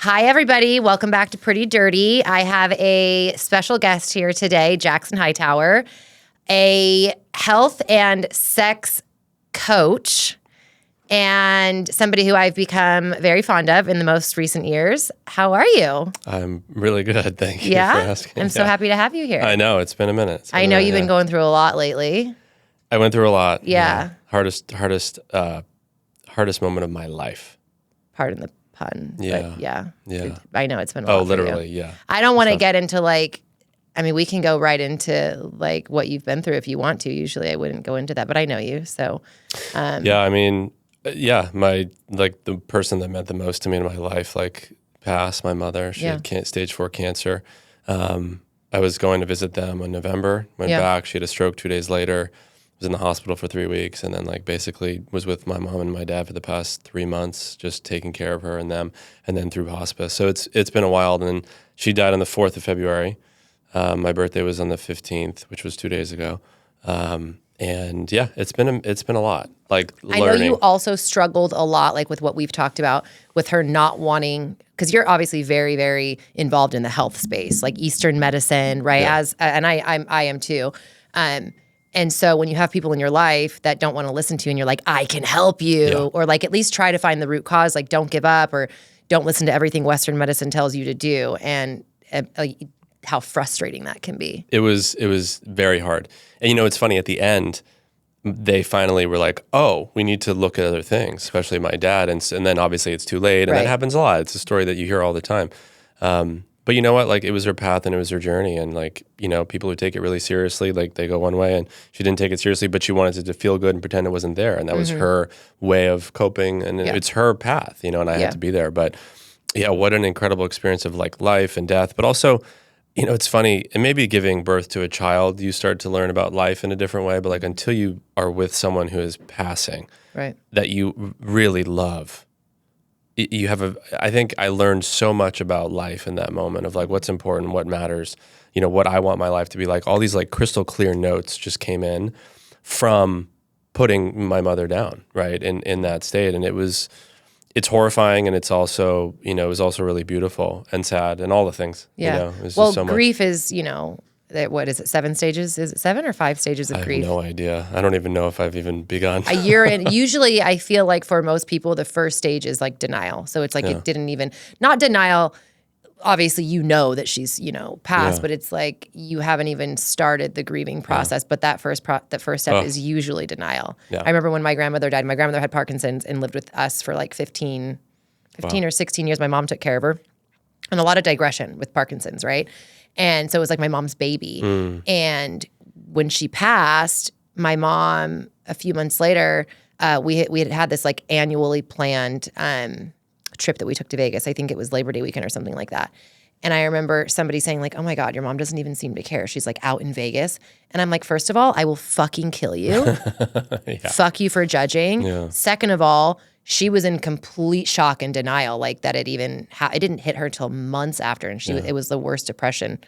Hi, everybody. Welcome back to Pretty Dirty. I have a special guest here today, Jackson Hightower, a health and sex coach and somebody who I've become very fond of in the most recent years. How are you? I'm really good. Thank you for asking. I'm so happy to have you here. I know. It's been a minute. I know you've been going through a lot lately. I went through a lot. Yeah. Hardest moment of my life. Pardon the pun. Yeah. But yeah. Yeah. I know it's been a lot. Oh, literally. Yeah. I don't want to get into we can go right into what you've been through if you want to. Usually I wouldn't go into that, but I know you. So, the person that meant the most to me in my life, passed, my mother. She had stage 4 cancer. I was going to visit them in November, went back. She had a stroke 2 days later, was in the hospital for 3 weeks, and then basically was with my mom and my dad for the past 3 months, just taking care of her and them, and then through hospice. So it's been a while. And then she died on the 4th of February. My birthday was on the 15th, which was 2 days ago. And yeah, it's been a lot. Learning. I know you also struggled a lot, with what we've talked about, with her not wanting, because you're obviously very, very involved in the health space, like Eastern medicine, right? Yeah. I am too. And so when you have people in your life that don't want to listen to you, and you're like, I can help you, or at least try to find the root cause, don't give up, or don't listen to everything Western medicine tells you to do, and how frustrating that can be. It was very hard. And it's funny, at the end, they finally were like, oh, we need to look at other things, especially my dad. And then obviously it's too late. And that happens a lot. It's a story that you hear all the time. But you know what? It was her path and it was her journey. And people who take it really seriously, they go one way, and she didn't take it seriously, but she wanted it to feel good and pretend it wasn't there. And that was her way of coping. And it's her path, and I had to be there. But yeah, what an incredible experience of life and death. But also, it's funny, and maybe giving birth to a child, you start to learn about life in a different way. But until you are with someone who is passing, right, that you really love, I think I learned so much about life in that moment of what's important, what matters, what I want my life to be like. All these crystal clear notes just came in from putting my mother down, right, in that state. And it's horrifying, and it's also, it was also really beautiful and sad and all the things. Yeah. It was well, just so grief much. Is, what is it, 7 stages? Is it 7 or 5 stages of grief? I have no idea. I don't even know if I've even begun. A year in. Usually I feel for most people, the first stage is denial. So it's it didn't even, not denial. Obviously, that she's, passed, but it's you haven't even started the grieving process. But that first step is usually denial. Yeah. I remember when my grandmother died. My grandmother had Parkinson's and lived with us for 15 or 16 years. My mom took care of her. And a lot of digression with Parkinson's, right? And so it was my mom's baby. And when she passed, my mom, a few months later, we had this annually planned trip that we took to Vegas. I think it was Labor Day weekend or something like that. And I remember somebody saying oh my God, your mom doesn't even seem to care. She's out in Vegas. And I'm first of all, I will fucking kill you. Fuck you for judging. Yeah. Second of all, she was in complete shock and denial, that it even, it didn't hit her till months after. And it was the worst depression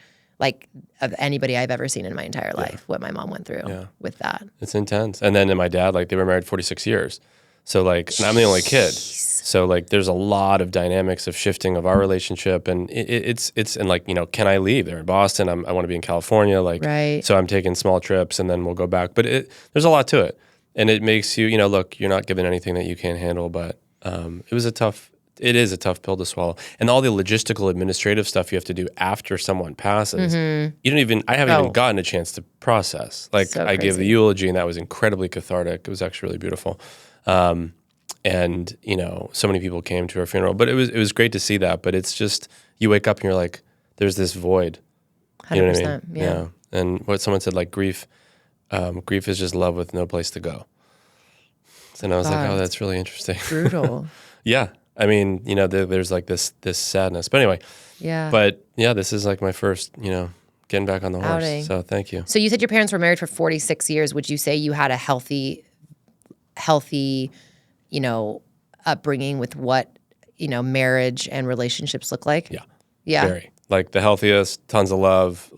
of anybody I've ever seen in my entire life, what my mom went through with that. It's intense. And then my dad, they were married 46 years. So and I'm the only kid. So there's a lot of dynamics of shifting of our relationship, and it's can I leave? They're in Boston. I want to be in California. Right. So I'm taking small trips and then we'll go back. But there's a lot to it, and it makes you, look, you're not given anything that you can't handle. But it is a tough pill to swallow, and all the logistical, administrative stuff you have to do after someone passes. Mm-hmm. I haven't even gotten a chance to process. So I gave the eulogy, and that was incredibly cathartic. It was actually really beautiful. And so many people came to her funeral, but it was great to see that. But it's just, you wake up and you're there's this void. 100%. You know what I mean? Yeah. And what someone said, grief is just love with no place to go. And I was oh, that's really interesting. Brutal. Yeah. I mean, there's this sadness, but anyway. Yeah. But yeah, this is my first, getting back on the horse. Outing. So thank you. So you said your parents were married for 46 years. Would you say you had a healthy, upbringing with what, marriage and relationships look like? Yeah. Yeah. Very. The healthiest, tons of love,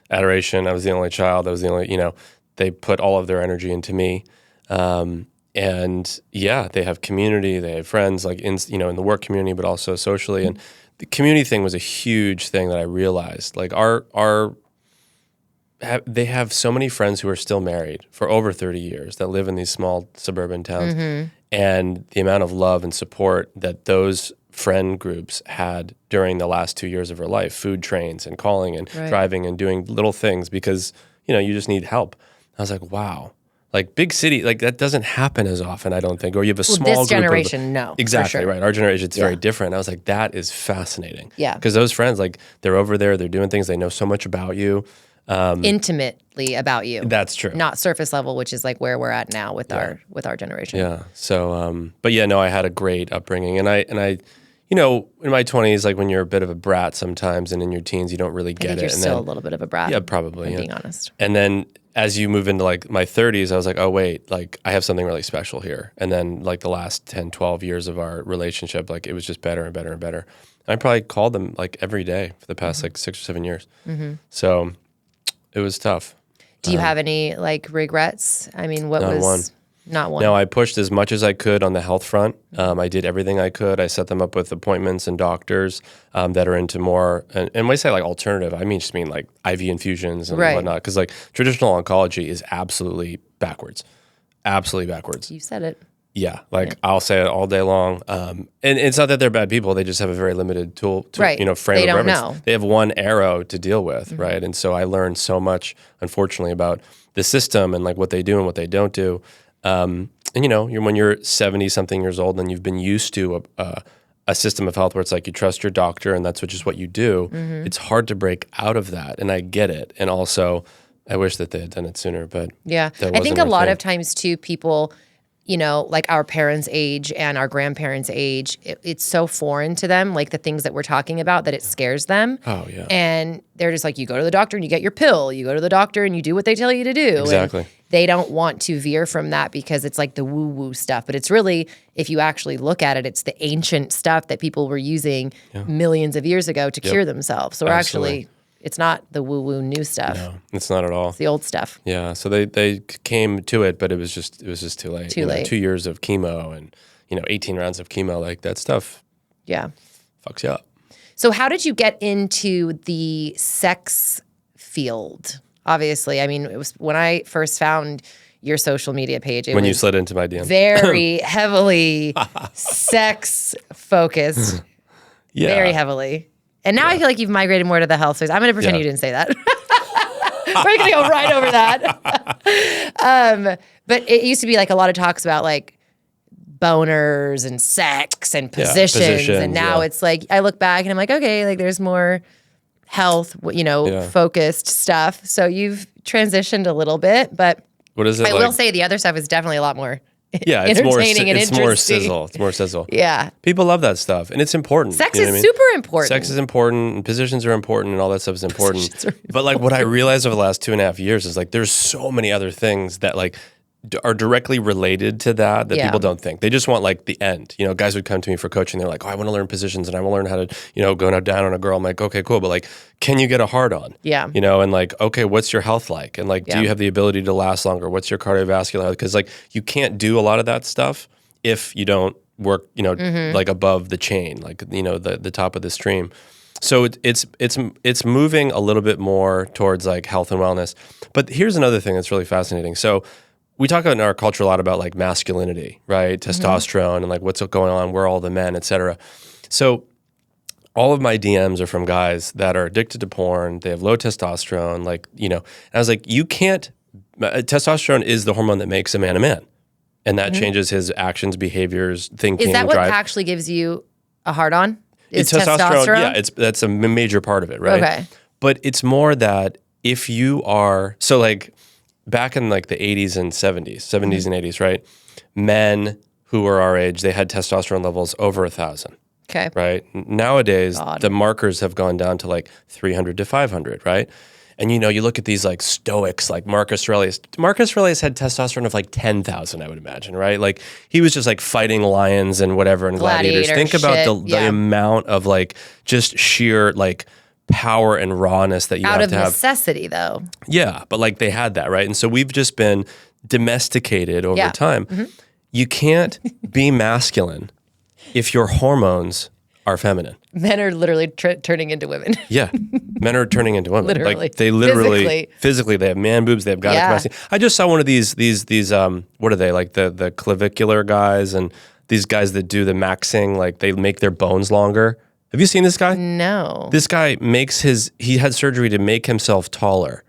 adoration. I was the only child. I was the only, they put all of their energy into me. And yeah, they have community, they have friends like in the work community, but also socially. And the community thing was a huge thing that I realized. Like they have so many friends who are still married for over 30 years that live in these small suburban towns. And the amount of love and support that those friend groups had during the last 2 years of her life, food trains and calling and driving and doing little things because, you just need help. I was like, wow. Like big city, like that doesn't happen as often, I don't think. Or you have a small group. This generation, no. Exactly, for sure. right. Our generation, it's very different. I was like, that is fascinating. Yeah. Because those friends, like they're over there, they're doing things, they know so much about you. Intimately about you. That's true. Not surface level, which is like where we're at now with our generation. Yeah. So, but yeah, no, I had a great upbringing. And I in my 20s, like when you're a bit of a brat sometimes and in your teens, you don't really get I think it. you're And still then, a little bit of a brat. Yeah, probably. Being honest. And then as you move into like my 30s, I was like, oh, wait, like I have something really special here. And then like the last 10, 12 years of our relationship, like it was just better and better and better. And I probably called them like every day for the past like 6 or 7 years. So it was tough. Do you have any like regrets? I mean, what Not was... one. Not one. No, I pushed as much as I could on the health front. I did everything I could. I set them up with appointments and doctors that are into more, and when I say like alternative, I just mean like IV infusions and whatnot. Because like traditional oncology is absolutely backwards. Absolutely backwards. You said it. Yeah, like I'll say it all day long. And it's not that they're bad people. They just have a very limited tool, frame They of don't reference. know. They have one arrow to deal with, right? And so I learned so much, unfortunately, about the system and like what they do and what they don't do. And when you're 70-something years old and you've been used to a system of health where it's like you trust your doctor and that's just what you do, it's hard to break out of that. And I get it. And also, I wish that they had done it sooner, but yeah, I think a lot of times too, people, like our parents' age and our grandparents' age, it's so foreign to them, like the things that we're talking about, that it scares them. Oh, yeah. And they're just like, you go to the doctor and you get your pill. You go to the doctor and you do what they tell you to do. Exactly. And they don't want to veer from that because it's like the woo-woo stuff. But it's really, if you actually look at it, it's the ancient stuff that people were using millions of years ago to cure themselves. So we're actually... It's not the woo-woo new stuff. No, it's not at all. It's the old stuff. Yeah, so they came to it, but it was just too late. Too late. 2 years of chemo and 18 rounds of chemo, like that stuff. Yeah, fucks you up. So how did you get into the sex field? Obviously, I mean, it was when I first found your social media page. When you slid into my DM, very heavily sex focused. Yeah, very heavily. And now I feel like you've migrated more to the health space. I'm going to pretend you didn't say that. We're going to go right over that. But it used to be like a lot of talks about like boners and sex and positions. And now it's like, I look back and I'm like, okay, like there's more health, focused stuff. So you've transitioned a little bit, but what is it? I will say the other stuff is definitely a lot more it's entertaining and interesting. more sizzle. It's more sizzle. Yeah. People love that stuff. And it's important. Sex is super important. Sex is important and positions are important and all that stuff is important. But like what I realized over the last 2.5 years is like there's so many other things that like are directly related to that people don't think. They just want like the end. Guys would come to me for coaching. They're like, oh, I want to learn positions and I want to learn how to, go down on a girl. I'm like, okay, cool. But like, can you get a hard on? Yeah. And like, okay, what's your health like? And like, do you have the ability to last longer? What's your cardiovascular health? Because like, you can't do a lot of that stuff if you don't work, like above the chain, like, the top of the stream. So it's moving a little bit more towards like health and wellness. But here's another thing that's really fascinating. So we talk in our culture a lot about like masculinity, right? Testosterone and like what's going on, we're all the men, et cetera. So all of my DMs are from guys that are addicted to porn. They have low testosterone, like, and I was like, testosterone is the hormone that makes a man. And that changes his actions, behaviors, thinking, Is that what drive. Actually gives you a hard on? Is testosterone? Yeah, that's a major part of it, right? Okay. But it's more that if you are, so like, back in like the 80s and 70s and 80s, right? Men who were our age, they had testosterone levels over 1,000. Okay. Right? Nowadays, the markers have gone down to like 300 to 500, right? And you look at these like stoics, like Marcus Aurelius. Marcus Aurelius had testosterone of like 10,000, I would imagine, right? Like he was just like fighting lions and whatever and gladiators. Think about the amount of like just sheer like power and rawness that you have to have. Out of necessity, though. Yeah, but like they had that, right? And so we've just been domesticated over time. you can't be masculine if your hormones are feminine. Men are literally turning into women. Yeah. Men are turning into women. Literally. Like they literally, physically, they have man boobs, they have gynecomastia. I just saw one of these, what are they? Like the clavicular guys and these guys that do the maxing, like they make their bones longer. Have you seen this guy? No. This guy he had surgery to make himself taller.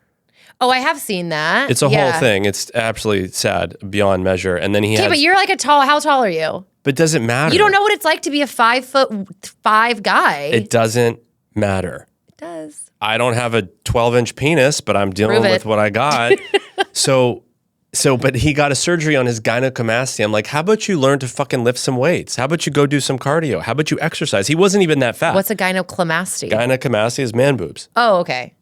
Oh, I have seen that. It's a whole thing. It's absolutely sad beyond measure. And then but you're like how tall are you? But it doesn't matter. You don't know what it's like to be a 5'5" guy. It doesn't matter. It does. I don't have a 12-inch penis, but I'm dealing with what I got. But he got a surgery on his gynecomastia. I'm like, how about you learn to fucking lift some weights? How about you go do some cardio? How about you exercise? He wasn't even that fat. What's a gynecomastia? Gynecomastia is man boobs. Oh, okay.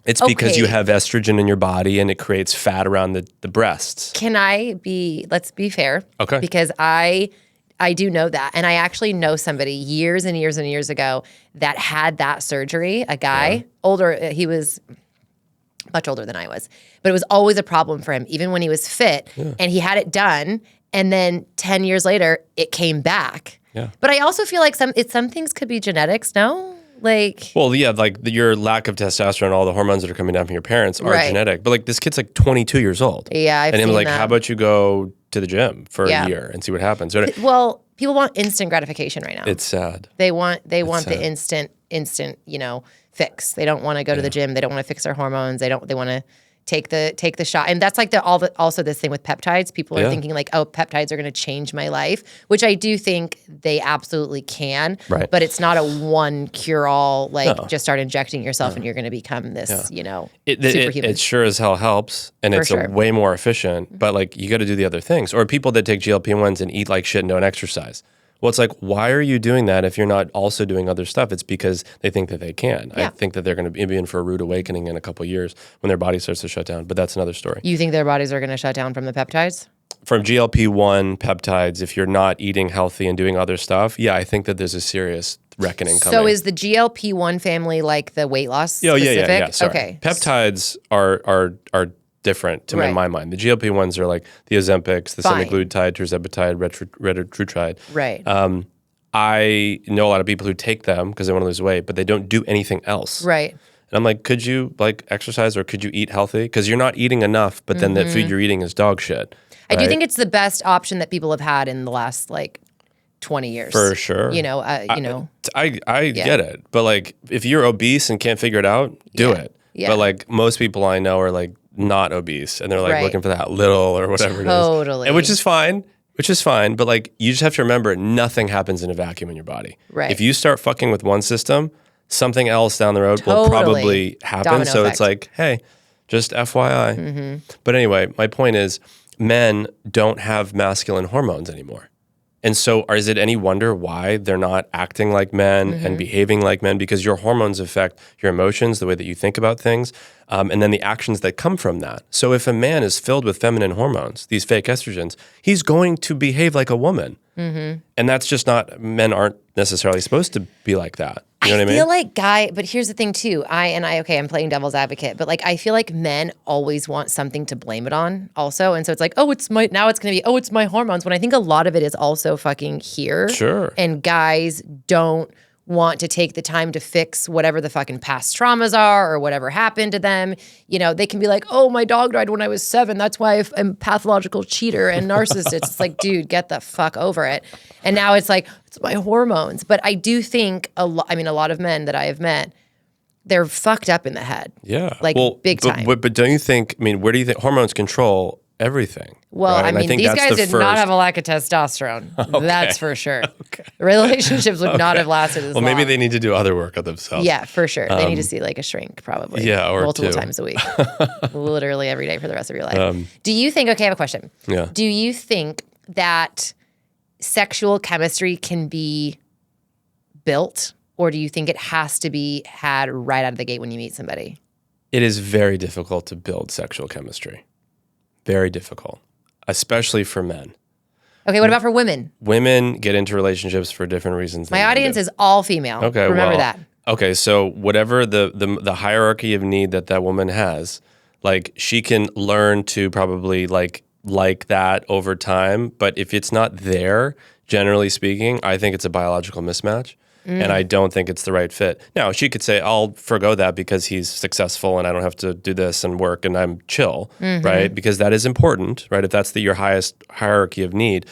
It's because you have estrogen in your body and it creates fat around the breasts. Let's be fair. Okay. Because I do know that. And I actually know somebody years and years and years ago that had that surgery, a guy, older, he was much older than I was, but it was always a problem for him, even when he was fit, and he had it done. And then 10 years later, it came back. Yeah. But I also feel like some things could be genetics, no? Like, well, yeah, like your lack of testosterone, all the hormones that are coming down from your parents are genetic. But like this kid's like 22 years old. Yeah, I've seen and him like, that. how about you go to the gym for a year and see what happens? Well, people want instant gratification right now. It's sad. They want the instant, fix. They don't want to go to the gym. They don't want to fix their hormones. They want to take the shot. And that's like also this thing with peptides. People are thinking like, oh, peptides are going to change my life, which I do think they absolutely can. Right. But it's not a one cure all, just start injecting yourself and you're going to become this, superhuman. It sure as hell helps. And it's way more efficient. But like you got to do the other things. Or people that take GLP-1s and eat like shit and don't exercise. Well, it's like, why are you doing that if you're not also doing other stuff? It's because they think that they can. Yeah. I think that they're going to be in for a rude awakening in a couple of years when their body starts to shut down. But that's another story. You think their bodies are going to shut down from the peptides? From GLP-1 peptides, if you're not eating healthy and doing other stuff, I think that there's a serious reckoning coming. So is the GLP-1 family like the weight loss specific? Yeah. Sorry. Okay. Peptides are different in my mind. The GLP-1s are like the Ozempics, the semaglutide, tirzepatide, retatrutide. Right. I know a lot of people who take them because they want to lose weight, but they don't do anything else. Right. And I'm like, could you like exercise or could you eat healthy? Because you're not eating enough, but then the food you're eating is dog shit. I do think it's the best option that people have had in the last 20 years. For sure. I get it. But like if you're obese and can't figure it out, do it. Yeah. But like most people I know are like not obese and they're like looking for that little or whatever it is. Totally. And which is fine. But like you just have to remember nothing happens in a vacuum in your body. Right. If you start fucking with one system, something else down the road will probably happen. Domino so effect. It's like, hey, just FYI. But anyway, my point is men don't have masculine hormones anymore. And so is it any wonder why they're not acting like men and behaving like men? Because your hormones affect your emotions, the way that you think about things, and then the actions that come from that. So if a man is filled with feminine hormones, these fake estrogens, he's going to behave like a woman. And that's just men aren't necessarily supposed to be like that. You know what I mean? I feel like but here's the thing too. I'm playing devil's advocate, but like I feel like men always want something to blame it on also. And so it's like, it's my hormones. When I think a lot of it is also fucking here. Sure. And guys don't want to take the time to fix whatever the fucking past traumas are or whatever happened to them. They can be like, oh, my dog died when I was 7. That's why I'm a pathological cheater and narcissist. It's like, dude, get the fuck over it. And now it's like, it's my hormones. But I do think a lot of men that I have met, they're fucked up in the head. Yeah. Big time. But don't you think, where do you think hormones control everything? Well, right? These guys did not have a lack of testosterone. Okay. That's for sure. Okay. Relationships would not have lasted as long. Well, maybe they need to do other work on themselves. Yeah, for sure. They need to see like a shrink probably. Yeah, or multiple 2 times a week. Literally every day for the rest of your life. Do you think, I have a question. Yeah. Do you think that sexual chemistry can be built, or do you think it has to be had right out of the gate when you meet somebody? It is very difficult to build sexual chemistry. Very difficult. Especially for men. Okay, what about for women? Women get into relationships for different reasons. My audience is all female. Okay, remember that. Okay, so whatever the hierarchy of need that woman has, like she can learn to probably like like that over time. But if it's not there, generally speaking, I think it's a biological mismatch. And I don't think it's the right fit. Now, she could say, I'll forgo that because he's successful and I don't have to do this and work and I'm chill, right? Because that is important, right? If that's your highest hierarchy of need,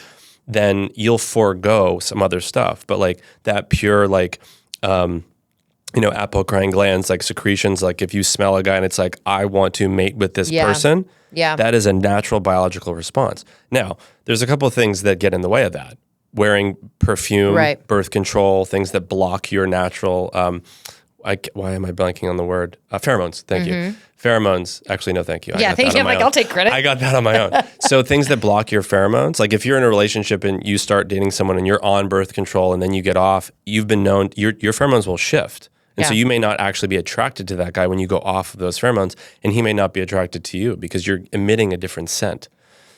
then you'll forego some other stuff. But like that pure like, apocrine glands, like secretions, like if you smell a guy and it's like, I want to mate with this person, that is a natural biological response. Now, there's a couple of things that get in the way of that. Wearing perfume, birth control, things that block your natural, why am I blanking on the word? Pheromones, thank you. Pheromones, actually, no, thank you. Thank you. I'm like, I'll take credit. I got that on my own. So things that block your pheromones, like if you're in a relationship and you start dating someone and you're on birth control and then you get off, you've been known, your pheromones will shift. And so you may not actually be attracted to that guy when you go off of those pheromones, and he may not be attracted to you because you're emitting a different scent.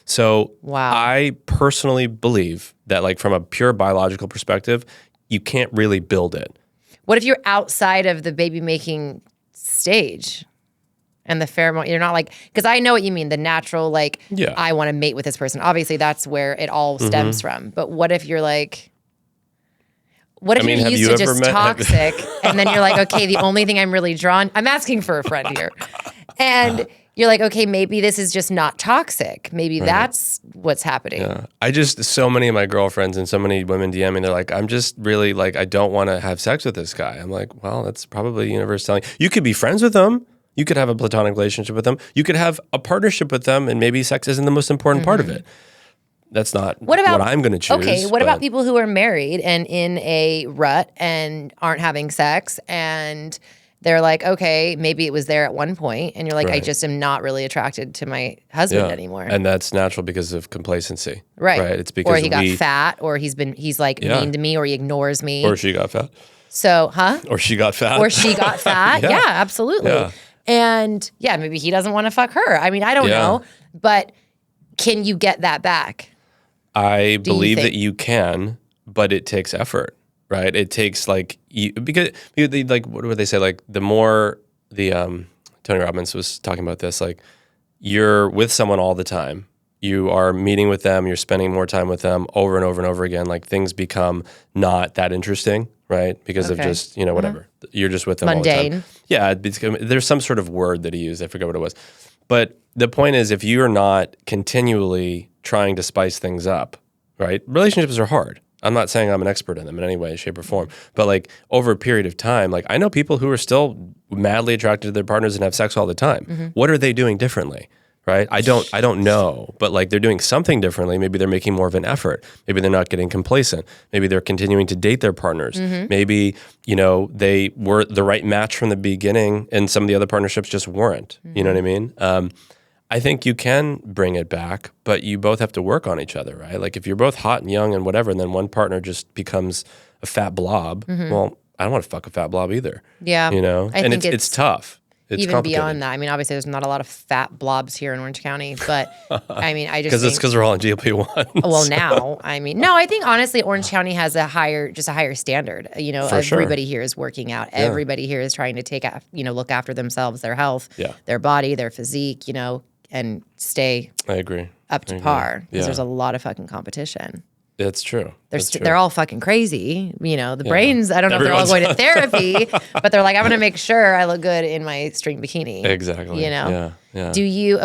So I personally believe that like from a pure biological perspective, you can't really build it. What if you're outside of the baby making stage and the pheromone, you're not like, because I know what you mean, the natural like, I want to mate with this person. Obviously that's where it all stems from. But what if you're like, what if you're used to just toxic and then you're like, okay, the only thing I'm really drawn, I'm asking for a friend here. And you're like, okay, maybe this is just not toxic. Maybe that's what's happening. Yeah. So many of my girlfriends and so many women DM me, they're like, I'm just really like, I don't want to have sex with this guy. I'm like, well, that's probably the universe telling you. You could be friends with them. You could have a platonic relationship with them. You could have a partnership with them, and maybe sex isn't the most important part of it. That's not what I'm going to choose. Okay, what about people who are married and in a rut and aren't having sex, and they're like, okay, maybe it was there at one point, and you're like, I just am not really attracted to my husband anymore. And that's natural because of complacency. Right. It's because or he got fat, or he's like mean to me, or he ignores me. Or she got fat. So, Or she got fat. Or she got fat. Yeah, absolutely. Yeah. And maybe he doesn't want to fuck her. I mean, I don't know. But can you get that back? I believe that you can, but it takes effort, right? It takes because like what would they say? Like the more Tony Robbins was talking about this, like you're with someone all the time. You are meeting with them. You're spending more time with them over and over and over again. Like things become not that interesting, right? Because of just whatever. You're just with them all the time. Yeah, there's some sort of word that he used. I forget what it was. But the point is, if you're not continually trying to spice things up, right? Relationships are hard. I'm not saying I'm an expert in them in any way, shape, or form. But like over a period of time, like I know people who are still madly attracted to their partners and have sex all the time. What are they doing differently? Right? I don't know, but like they're doing something differently. Maybe they're making more of an effort. Maybe they're not getting complacent. Maybe they're continuing to date their partners. Maybe, they were the right match from the beginning and some of the other partnerships just weren't. You know what I mean? I think you can bring it back, but you both have to work on each other, right? Like if you're both hot and young and whatever, and then one partner just becomes a fat blob, well, I don't want to fuck a fat blob either. Yeah. And it's tough. It's even beyond that. I mean, obviously, there's not a lot of fat blobs here in Orange County, but I mean, I just because we're all on GLP-1. Well, now, I mean, no, I think honestly, Orange County has a higher standard. Everybody here is working out. Yeah. Everybody here is trying to look after themselves, their health, their body, their physique, and stay. I agree. Up to par because there's a lot of fucking competition. That's true. They're all fucking crazy. The brains, I don't know if they're all going to therapy, but they're like, I'm going to make sure I look good in my string bikini. Exactly. Yeah. Do you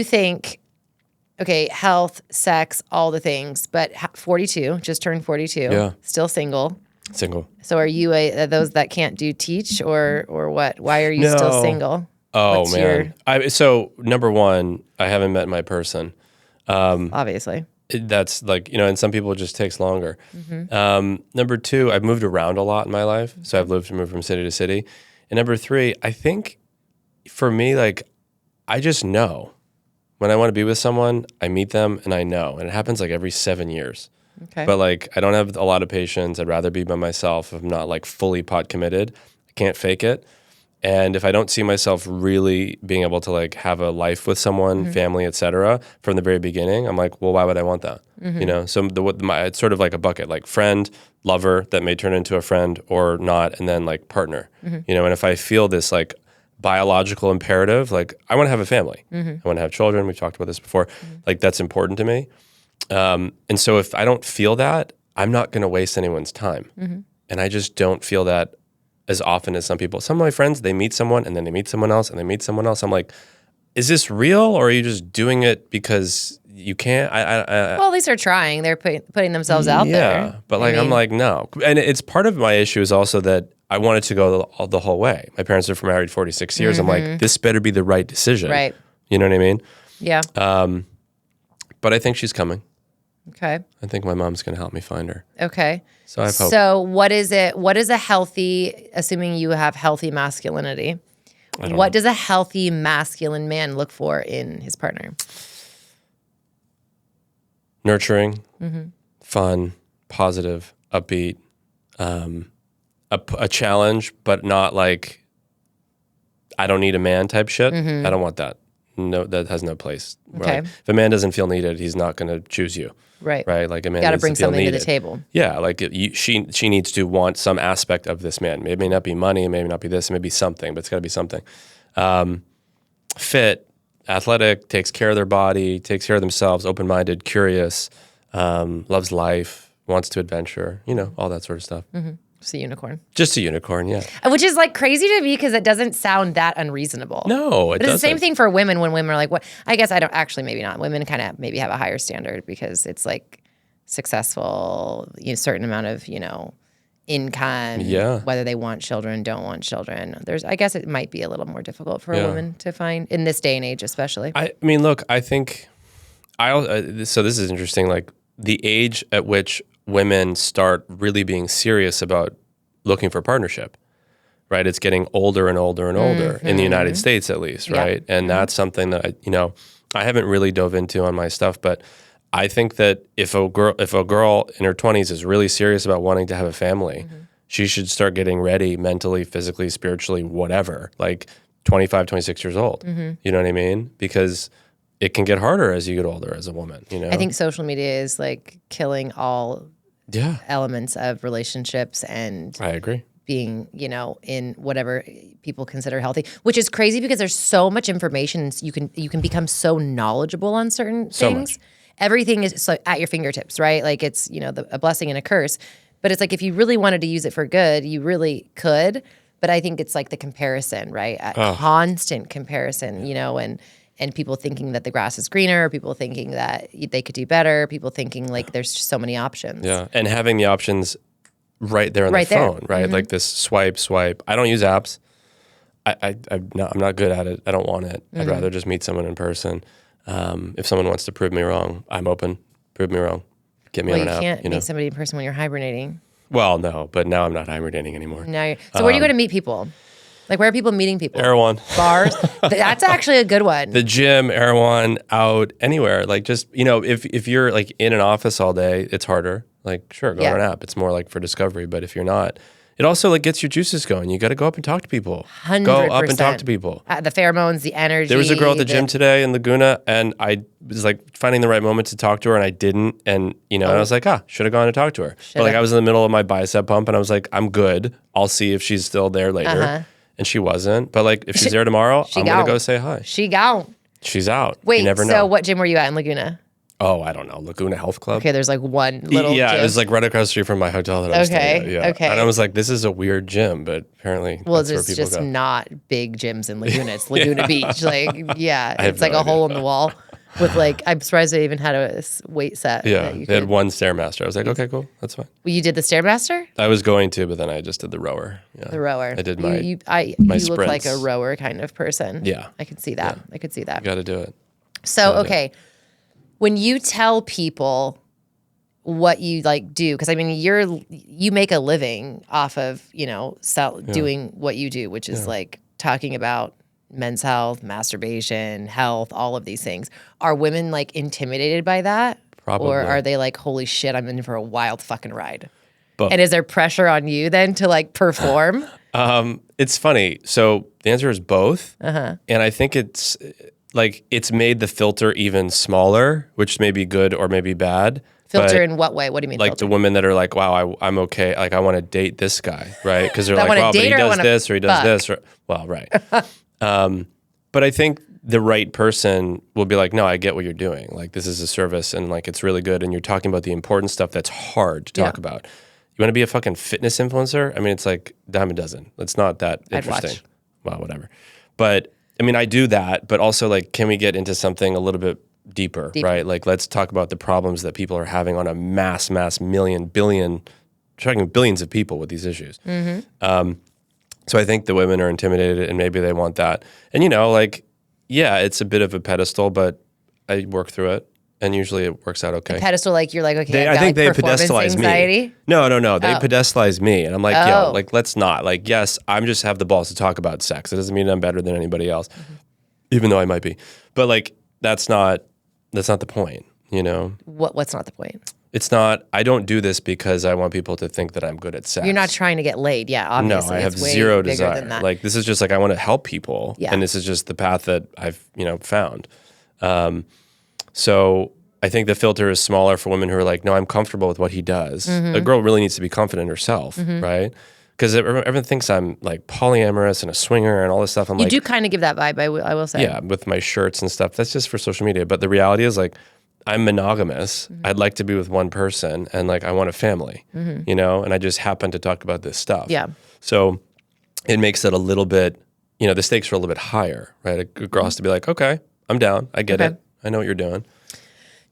think, health, sex, all the things, but 42, just turned 42, still single. Single. So are you those that can't do teach or what? Why are you still single? Oh, man. So number one, I haven't met my person. Obviously. That's like, and some people it just takes longer. Number two, I've moved around a lot in my life. So I've moved from city to city. And number three, I think for me, like, I just know when I want to be with someone, I meet them and I know. And it happens like every 7 years. Okay. But like, I don't have a lot of patience. I'd rather be by myself if I'm not like fully pot committed. I can't fake it. And if I don't see myself really being able to like have a life with someone, family, etc., from the very beginning, I'm like, well, why would I want that? So it's sort of like a bucket, like friend, lover that may turn into a friend or not, and then like partner. And if I feel this like biological imperative. Like, I want to have a family. I want to have children. We've talked about this before. Like, that's important to me. And so if I don't feel that, I'm not going to waste anyone's time. And I just don't feel that as often as some people. Some of my friends, they meet someone and then they meet someone else and they meet someone else. I'm like, is this real, or are you just doing it because you can't? Well, at least they're trying. They're putting themselves out there. Yeah, but like, I'm like, no. And it's part of my issue is also that I wanted to go the whole way. My parents are married 46 years. I'm like, this better be the right decision. Right. You know what I mean? Yeah. But I think she's coming. Okay. I think my mom's going to help me find her. Okay. So I have hope. So what is it? What is a healthy, assuming you have healthy masculinity, what does a healthy masculine man look for in his partner? Nurturing, fun, positive, upbeat, a challenge, but not like, I don't need a man type shit. I don't want that. No, that has no place. Okay. Like, if a man doesn't feel needed, he's not going to choose you. Right. Right. Like, a man got to needs bring to feel something needed. to the table. Yeah. Like, she needs to want some aspect of this man. It may not be money. It may not be this. It may be something, but it's got to be something. Fit, athletic, takes care of their body, takes care of themselves, open-minded, curious, loves life, wants to adventure, all that sort of stuff. Just a unicorn. Just a unicorn, yeah. Which is like crazy to me because it doesn't sound that unreasonable. No, it doesn't. It's the same thing for women when women are like, what? I guess I don't actually, maybe not. Women kind of maybe have a higher standard because it's like successful, certain amount of, income, whether they want children, don't want children. I guess it might be a little more difficult for a woman to find in this day and age, especially. I mean, look, I think, so this is interesting, like the age at which women start really being serious about looking for partnership, right? It's getting older and older and older in the United States, at least, right? And that's something that I haven't really dove into on my stuff, but I think that if a girl in her 20s is really serious about wanting to have a family, she should start getting ready mentally, physically, spiritually, whatever, like 25, 26 years old. You know what I mean? Because it can get harder as you get older as a woman, I think social media is like killing all elements of relationships and I agree. Being, in whatever people consider healthy, which is crazy because there's so much information. You can become so knowledgeable on certain things. Everything is so at your fingertips, right? Like it's, a blessing and a curse. But it's like if you really wanted to use it for good, you really could. But I think it's like the comparison, right? Constant comparison, and people thinking that the grass is greener, people thinking that they could do better, people thinking like there's just so many options. Yeah, and having the options right there on the phone, right? Like this swipe. I don't use apps. I'm not good at it. I don't want it. I'd rather just meet someone in person. If someone wants to prove me wrong, I'm open. Prove me wrong. Get me on an app. You can't meet somebody in person when you're hibernating. Well, no, but now I'm not hibernating anymore. So where do you go to meet people? Like, where are people meeting people? Erewhon. Bars? That's actually a good one. The gym, Erewhon, out, anywhere. Like, just, if you're like in an office all day, it's harder. Like, sure, go on an app. It's more like for discovery. But if you're not, it also like gets your juices going. You got to go up and talk to people. 100%. Go up and talk to people. The pheromones, the energy. There was a girl at the gym today in Laguna, and I was like finding the right moment to talk to her, and I didn't. And, and I was like, should have gone and talked to her. But like I was in the middle of my bicep pump, and I was like, I'm good. I'll see if she's still there later. And she wasn't. But like if she's there tomorrow, I'm going to go say hi. She gone. She's out. Wait, you never know. So what gym were you at in Laguna? Oh, I don't know. Laguna Health Club. Okay, there's like one little gym. It was like right across the street from my hotel that I was staying at. Yeah. Okay. And I was like, this is a weird gym, but apparently that's where there's people just go. not big gyms in Laguna. It's Laguna Beach. Like, it's like no a idea. hole in the wall with like, I'm surprised they even had a weight set. Yeah, they had one Stairmaster. I was like, okay, cool. That's fine. Well, you did the Stairmaster? I was going to, but then I just did the rower. Yeah. The rower. I did my You sprints. look like a rower kind of person. Yeah. I could see that. I could see that. You got to do it. So, okay. When you tell people what you like do, because I mean, you make a living off of, doing what you do, which is like talking about men's health, masturbation, health, all of these things. Are women like intimidated by that? Probably. Or are they like, holy shit, I'm in for a wild fucking ride? Both. And is there pressure on you then to like perform? It's funny. So the answer is both. And I think it's like it's made the filter even smaller, which may be good or maybe bad. Filter in what way? What do you mean? Like filter? the women that are like, wow, I'm okay. Like I want to date this guy, right? Because they're like, wanna well, but date he or does wanna this or he does fuck? this. Or, well, right. But I think the right person will be like, no, I get what you're doing. Like, this is a service and like, it's really good. And you're talking about the important stuff that's hard to talk about. You want to be a fucking fitness influencer? I mean, it's like dime a dozen. It's not that interesting. I'd watch. Well, whatever. But I mean, I do that, but also like, can we get into something a little bit deeper, right? Like, let's talk about the problems that people are having on a mass million, billion, tracking billions of people with these issues. So I think the women are intimidated and maybe they want that. And, you know, like, yeah, it's a bit of a pedestal, but I work through it and usually it works out okay. A pedestal, like you're like, okay, I think like they pedestalize anxiety. me. No. They pedestalize me. And I'm like, yo, like, let's not. Like, yes, I'm just have the balls to talk about sex. It doesn't mean I'm better than anybody else, even though I might be. But like, that's not the point, you know? What's not the point? It's not, I don't do this because I want people to think that I'm good at sex. You're not trying to get laid. Yeah, obviously. No, I have zero desire. Like, this is just like, I want to help people. And this is just the path that I've, you know, found. So I think the filter is smaller for women who are like, no, I'm comfortable with what he does. A girl really needs to be confident in herself, right? Because everyone thinks I'm like polyamorous and a swinger and all this stuff. You do kind of give that vibe, I will say. Yeah, with my shirts and stuff. That's just for social media. But the reality is like, I'm monogamous. I'd like to be with one person and like I want a family, you know, and I just happen to talk about this stuff. Yeah. So it makes it a little bit, you know, the stakes are a little bit higher, right? A girl has to be like, okay, I'm down. I get it. I know what you're doing.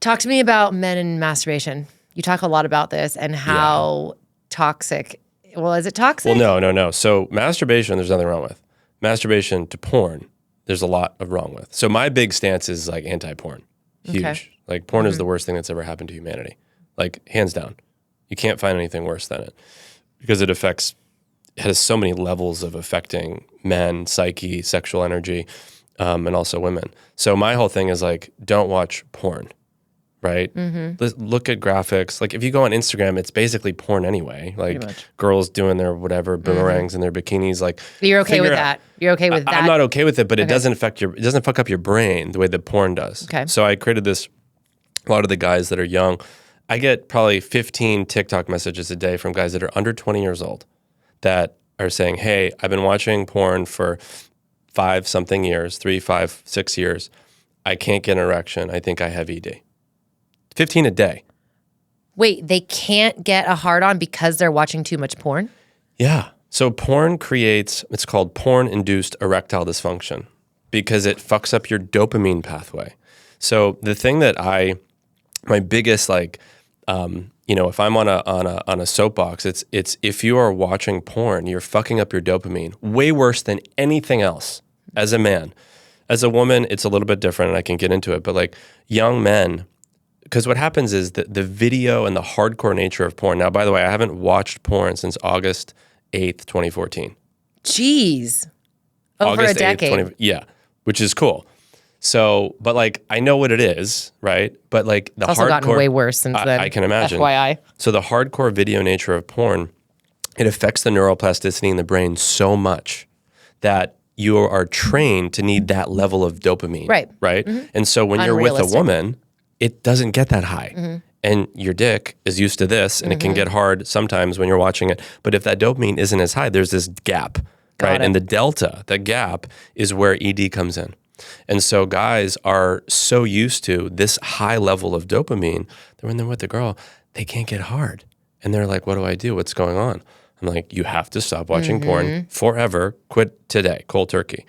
Talk to me about men and masturbation. You talk a lot about this and how toxic. Well, is it toxic? Well, no. So masturbation, there's nothing wrong with. Masturbation to porn, there's a lot of wrong with. So my big stance is like anti-porn. Huge. Okay. Like porn is the worst thing that's ever happened to humanity. Like hands down. You can't find anything worse than it because it has so many levels of affecting men, psyche, sexual energy, and also women. So my whole thing is like, don't watch porn, right? Look at graphics. Like if you go on Instagram, it's basically porn anyway. Like girls doing their whatever boomerangs in their bikinis. Like you're okay with that. You're okay with that. I'm not okay with it, but it doesn't fuck up your brain the way that porn does. Okay. So I created this. A lot of the guys that are young, I get probably 15 TikTok messages a day from guys that are under 20 years old that are saying, hey, I've been watching porn for 5-something years, 3, 5, 6 years. I can't get an erection. I think I have ED. 15 a day. Wait, they can't get a hard-on because they're watching too much porn? Yeah. So porn creates, it's called porn-induced erectile dysfunction because it fucks up your dopamine pathway. So the thing that my biggest like, you know, if I'm on a soapbox, it's if you are watching porn, you're fucking up your dopamine way worse than anything else as a man. As a woman, it's a little bit different and I can get into it, but like young men, because what happens is that the video and the hardcore nature of porn. Now, by the way, I haven't watched porn since August 8th, 2014. Jeez. Over a decade. Yeah, which is cool. So, but like, I know what it is, right? But like the it's also gotten way worse since then. I can imagine. FYI. So the hardcore video nature of porn, it affects the neuroplasticity in the brain so much that you are trained to need that level of dopamine. Right. Right? And so when you're with a woman, it doesn't get that high. And your dick is used to this and it can get hard sometimes when you're watching it. But if that dopamine isn't as high, there's this gap, right? And the delta, the gap is where ED comes in. And so guys are so used to this high level of dopamine that when they're with the girl, they can't get hard. And they're like, what do I do? What's going on? I'm like, you have to stop watching porn forever, quit today, cold turkey,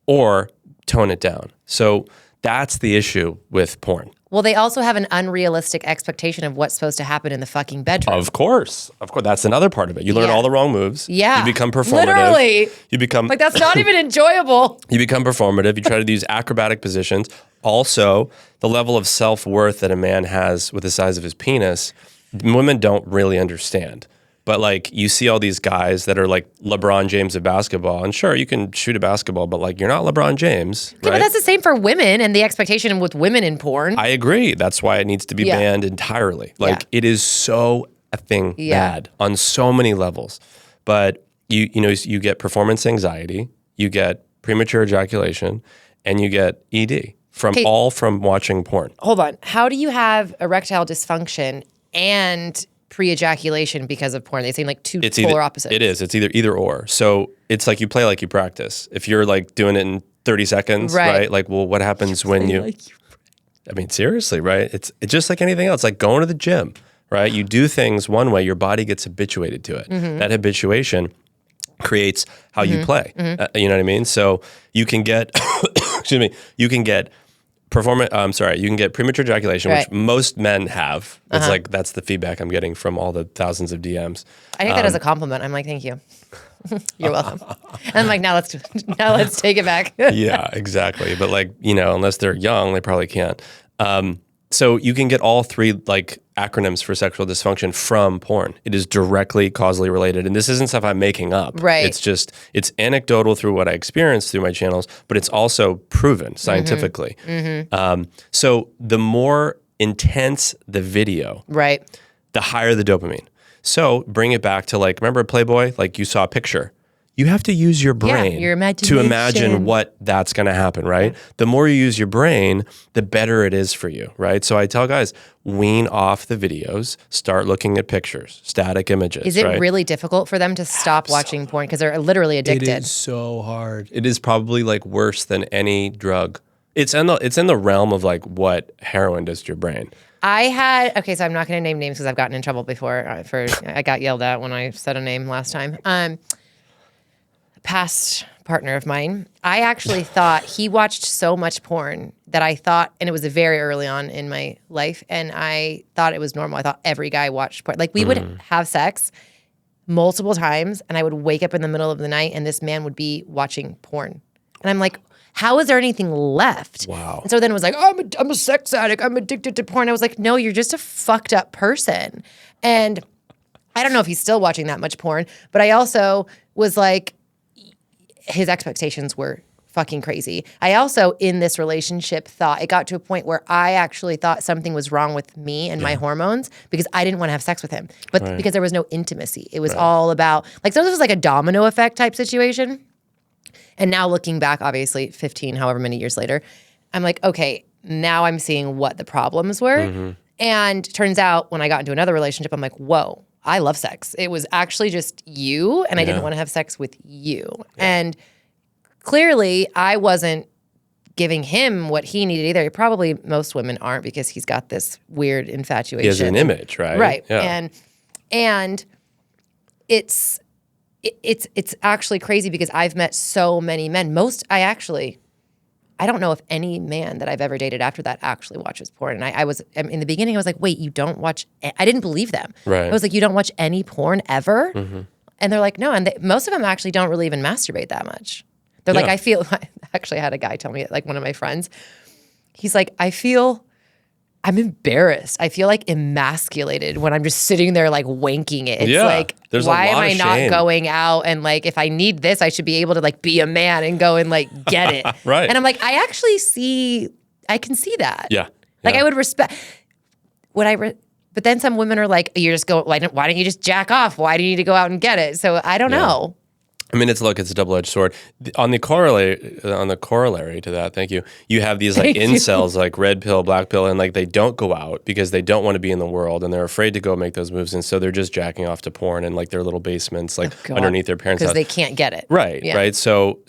or tone it down. So that's the issue with porn. Well, they also have an unrealistic expectation of what's supposed to happen in the fucking bedroom. Of course. That's another part of it. You learn all the wrong moves. Yeah. You become performative. Literally. You become like, that's not even enjoyable. You become performative. You try to use acrobatic positions. Also, the level of self-worth that a man has with the size of his penis, women don't really understand. But like you see all these guys that are like LeBron James of basketball, and sure, you can shoot a basketball, but like you're not LeBron James, right? But that's the same for women and the expectation with women in porn. I agree. That's why it needs to be banned entirely. Like it is so effing bad on so many levels. But you know, you get performance anxiety, you get premature ejaculation, and you get ED from watching porn. Hold on. How do you have erectile dysfunction and pre-ejaculation because of porn. They seem like two polar opposites. It is. It's either or. So it's like you play like you practice. If you're like doing it in 30 seconds, right? Like, well, what happens when you... I mean, seriously, right? It's just like anything else, like going to the gym, right? You do things one way, your body gets habituated to it. That habituation creates how you play. You know what I mean? So you can get, excuse me, you can get you can get premature ejaculation, which most men have. It's like, that's the feedback I'm getting from all the thousands of DMs. I take that as a compliment. I'm like, thank you. You're welcome. And I'm like, now let's take it back. Yeah, exactly. But like, you know, unless they're young, they probably can't. So you can get all three like acronyms for sexual dysfunction from porn. It is directly causally related. And this isn't stuff I'm making up. Right. It's anecdotal through what I experienced through my channels, but it's also proven scientifically. So the more intense the video, the higher the dopamine. So bring it back to like, remember Playboy? Like you saw a picture. You have to use your brain to imagine what that's going to happen, right? The more you use your brain, the better it is for you, right? So I tell guys, wean off the videos, start looking at pictures, static images. Is it really difficult for them to stop watching porn because they're literally addicted? It is so hard. It is probably like worse than any drug. It's in the realm of like what heroin does to your brain. So I'm not going to name names because I've gotten in trouble before. I got yelled at when I said a name last time. Past partner of mine, I actually thought he watched so much porn that I thought, and it was very early on in my life, and I thought it was normal. I thought every guy watched porn. Like we would have sex multiple times, and I would wake up in the middle of the night, and this man would be watching porn. And I'm like, how is there anything left? Wow. And so then it was like, oh, I'm a sex addict. I'm addicted to porn. I was like, no, you're just a fucked up person. And I don't know if he's still watching that much porn, but I also was like, his expectations were fucking crazy. I also, in this relationship, thought it got to a point where I actually thought something was wrong with me and my hormones because I didn't want to have sex with him, but because there was no intimacy. It was all about, like, so this was like a domino effect type situation. And now looking back, obviously 15, however many years later, I'm like, okay, now I'm seeing what the problems were. And turns out when I got into another relationship, I'm like, whoa, I love sex. It was actually just you, and I didn't want to have sex with you. And clearly, I wasn't giving him what he needed either. Probably most women aren't because he's got this weird infatuation. He has an image, right? Right. Yeah. And it's actually crazy because I've met so many men. I don't know if any man that I've ever dated after that actually watches porn. And I was, in the beginning, I was like, wait, you don't watch, I didn't believe them. Right. I was like, you don't watch any porn ever? And they're like, no. And most of them actually don't really even masturbate that much. They're like, I actually had a guy tell me, like one of my friends, he's like, I'm embarrassed. I feel like emasculated when I'm just sitting there like wanking it. It's like, why am I not going out and like, if I need this, I should be able to like be a man and go and like get it. Right. And I'm like, I can see that. Yeah. Like I would respect, but then some women are like, why don't you just jack off? Why do you need to go out and get it? So I don't know. I mean, it's a double-edged sword. On the corollary to that, thank you. You have these like incels, like red pill, black pill, and like they don't go out because they don't want to be in the world and they're afraid to go make those moves, and so they're just jacking off to porn in like their little basements, like underneath their parents' house because they can't get it. Right, right. So,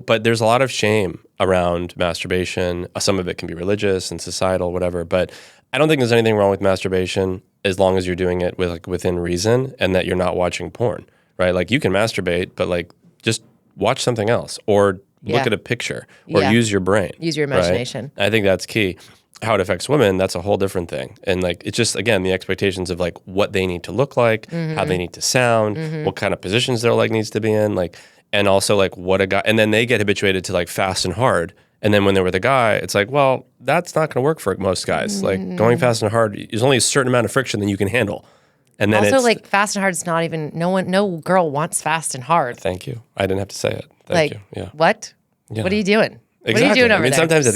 but there's a lot of shame around masturbation. Some of it can be religious and societal, whatever. But I don't think there's anything wrong with masturbation as long as you're doing it within reason and that you're not watching porn. Right, like you can masturbate, but like just watch something else, or look at a picture, or use your brain, use your imagination. Right? I think that's key. How it affects women, that's a whole different thing. And like it's just again the expectations of like what they need to look like, how they need to sound, what kind of positions their leg needs to be in, like, and also like what a guy. And then they get habituated to like fast and hard. And then when they're with a guy, it's like, well, that's not going to work for most guys. Like going fast and hard, there's only a certain amount of friction that you can handle. And then also, like fast and hard is not even no girl wants fast and hard. Thank you. I didn't have to say it. Thank you. Yeah. What? Yeah. What are you doing? Exactly. What are you doing over there? Sometimes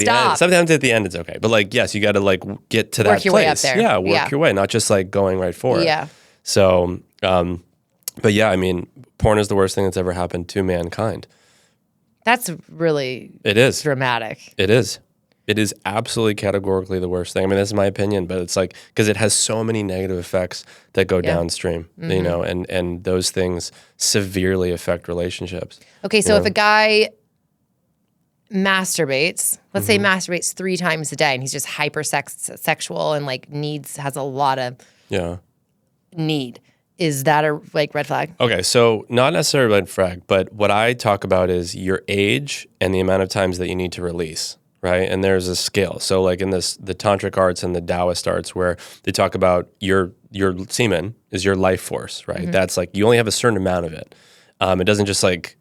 at the end it's okay. But like, yes, you got to like get to that place. Work your way up there. Yeah, work your way, not just like going right for it. Yeah. So, but yeah, I mean, porn is the worst thing that's ever happened to mankind. That's really it is dramatic. It is. It is absolutely categorically the worst thing. I mean, that's my opinion, but it's like, because it has so many negative effects that go downstream, you know, and those things severely affect relationships. Okay, so if a guy masturbates, let's say masturbates 3 times a day, and he's just hypersexual and like has a lot of need. Is that a like red flag? Okay, so not necessarily red flag, but what I talk about is your age and the amount of times that you need to release, right? And there's a scale. So like in the tantric arts and the Taoist arts, where they talk about your semen is your life force, right? That's like, you only have a certain amount of it. It doesn't just like,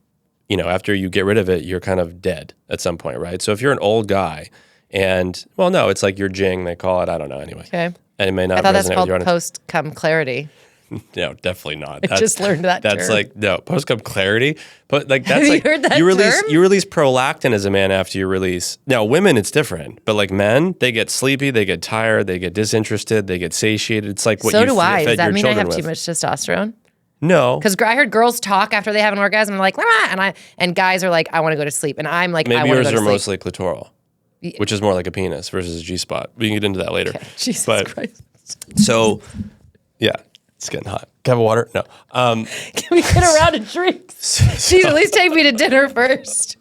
you know, after you get rid of it, you're kind of dead at some point, right? So if you're an old guy and, well, no, it's like your jing, they call it, I don't know anyway. Okay. And it may not I thought that's resonate with called you. post-cum clarity. No, definitely not. I just learned that That's term. like, no, post-cum clarity. But like, that's Have like, you heard that you term? release prolactin as a man after you release. Now, women, it's different. But like men, they get sleepy, they get tired, they get disinterested, they get satiated. It's like what so you do I. fed Does that your mean I children have with. too much testosterone? No. Because I heard girls talk after they have an orgasm, like, "Wah," and guys are like, I want to go to sleep. And I'm like, I Maybe want to yours go to are sleep. mostly clitoral, which is more like a penis versus a G-spot. We can get into that later. Okay. Jesus Christ. So, yeah, it's getting hot. Can I have water? No. Can we get around to drinks? Jeez, at least take me to dinner first.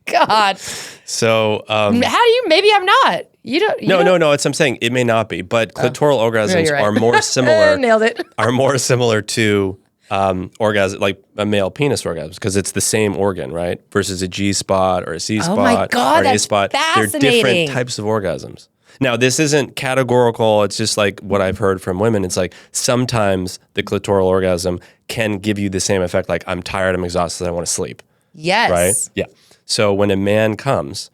God. So, how do you? Maybe I'm not. You don't. No. It's I'm saying it may not be, but clitoral orgasms right. are more similar. Nailed it. Are more similar to orgasm, like a male penis orgasm, because it's the same organ, right? Versus a G spot or a C spot my God, or an A that's spot. They're fascinating. different types of orgasms. Now, this isn't categorical. It's just like what I've heard from women. It's like sometimes the clitoral orgasm can give you the same effect. Like, I'm tired, I'm exhausted, I want to sleep. Yes. Right? Yeah. So when a man comes,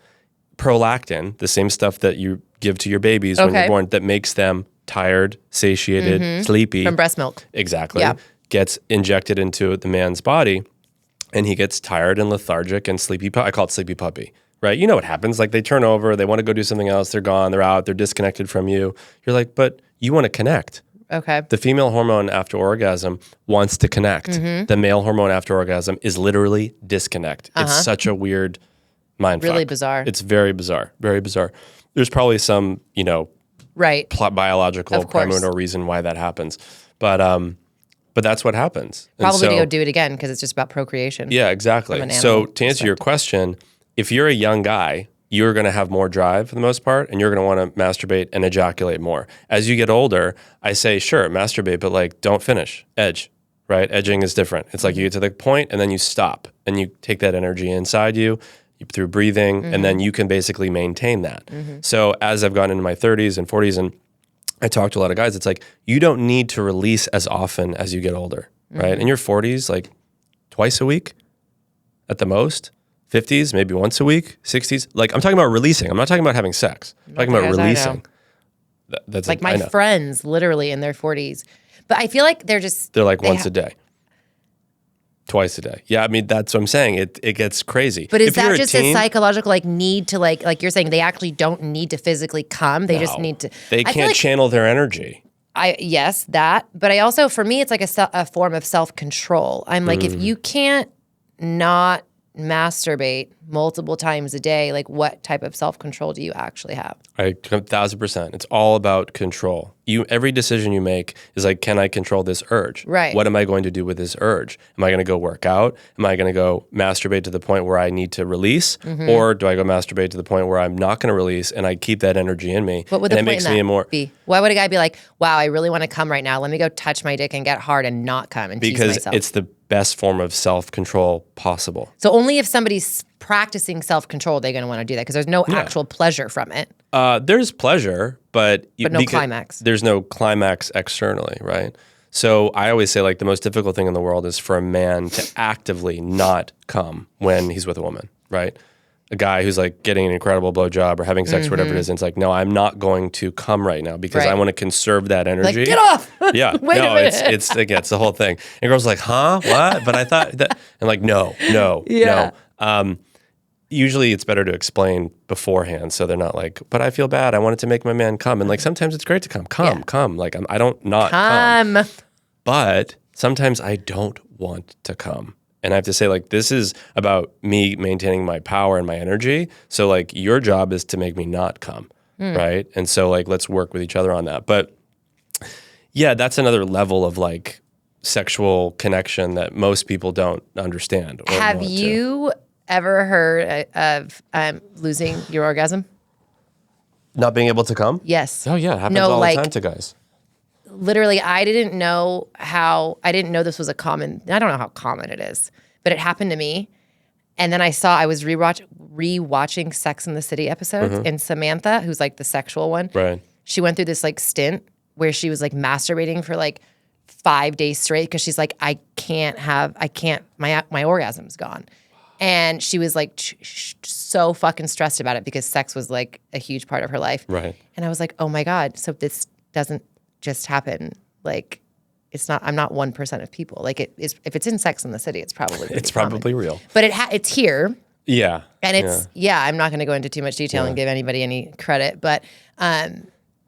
prolactin, the same stuff that you give to your babies when you're born, that makes them tired, satiated, sleepy. From breast milk. Exactly. Yeah. Gets injected into the man's body, and he gets tired and lethargic and sleepy. I call it sleepy puppy. Right? You know what happens. Like, they turn over, they want to go do something else, they're gone, they're out, they're disconnected from you. You're like, but you want to connect. Okay. The female hormone after orgasm wants to connect. The male hormone after orgasm is literally disconnect. It's such a weird mind fuck. Really bizarre. It's very bizarre. Very bizarre. There's probably some, you know, biological primordial reason why that happens. But that's what happens. Probably to go do it again because it's just about procreation. Yeah, exactly. So to answer your question, if you're a young guy, you're going to have more drive for the most part, and you're going to want to masturbate and ejaculate more. As you get older, I say, sure, masturbate, but like, don't finish. Edge, right? Edging is different. It's like you get to the point and then you stop and you take that energy inside you through breathing, and then you can basically maintain that. So as I've gotten into my 30s and 40s and I talk to a lot of guys, it's like, you don't need to release as often as you get older, right? In your 40s, like twice a week at the most. 50s, maybe once a week. 60s, like, I'm talking about releasing. I'm not talking about having sex. I'm talking about releasing. That's like my friends, literally in their 40s. But I feel like they're like once a day. Twice a day. Yeah, I mean, that's what I'm saying. It gets crazy. But is that just a psychological like need to like you're saying they actually don't need to physically come? They just need to. They can't channel their energy. Yes, that. But I also, for me, it's like a form of self-control. I'm like, if you can't not masturbate multiple times a day, like what type of self-control do you actually have? 1,000%. It's all about control. Every decision you make is like, can I control this urge? Right. What am I going to do with this urge? Am I going to go work out? Am I going to go masturbate to the point where I need to release? Or do I go masturbate to the point where I'm not going to release and I keep that energy in me? What would the point in that be? Why would a guy be like, wow, I really want to come right now. Let me go touch my dick and get hard and not come and tease myself? Because it's the best form of self-control possible. So only if somebody's practicing self-control, they're going to want to do that because there's no actual pleasure from it. There's pleasure, but no climax. There's no climax externally, right? So I always say, like, the most difficult thing in the world is for a man to actively not come when he's with a woman, right? A guy who's like getting an incredible blowjob or having sex or whatever it is, and it's like, no, I'm not going to come right now because I want to conserve that energy. Like, get off! Yeah, Wait a minute. it's the whole thing. And girls are like, huh, what? But I thought that, and like, no. Usually it's better to explain beforehand so they're not like, but I feel bad. I wanted to make my man come. And like, sometimes it's great to come. Come. Like, I don't not come. But sometimes I don't want to come. And I have to say, like, this is about me maintaining my power and my energy. So like your job is to make me not come, right? And so like, let's work with each other on that. But yeah, that's another level of like sexual connection that most people don't understand. Or have you ever heard of losing your orgasm? Not being able to come? Yes. Oh yeah, it happens all the time to guys. Literally, I didn't know this was I don't know how common it is, but it happened to me. And then I was rewatching Sex and the City episodes, and Samantha, who's like the sexual one, right? She went through this like stint where she was like masturbating for like 5 days straight because she's like, my orgasm's gone. And she was like so fucking stressed about it because sex was like a huge part of her life. Right. And I was like, oh my God, so this doesn't just happen. Like, I'm not 1% of people. Like if it's in Sex and the City, it's probably real. But it's here. Yeah. And I'm not going to go into too much detail and give anybody any credit, but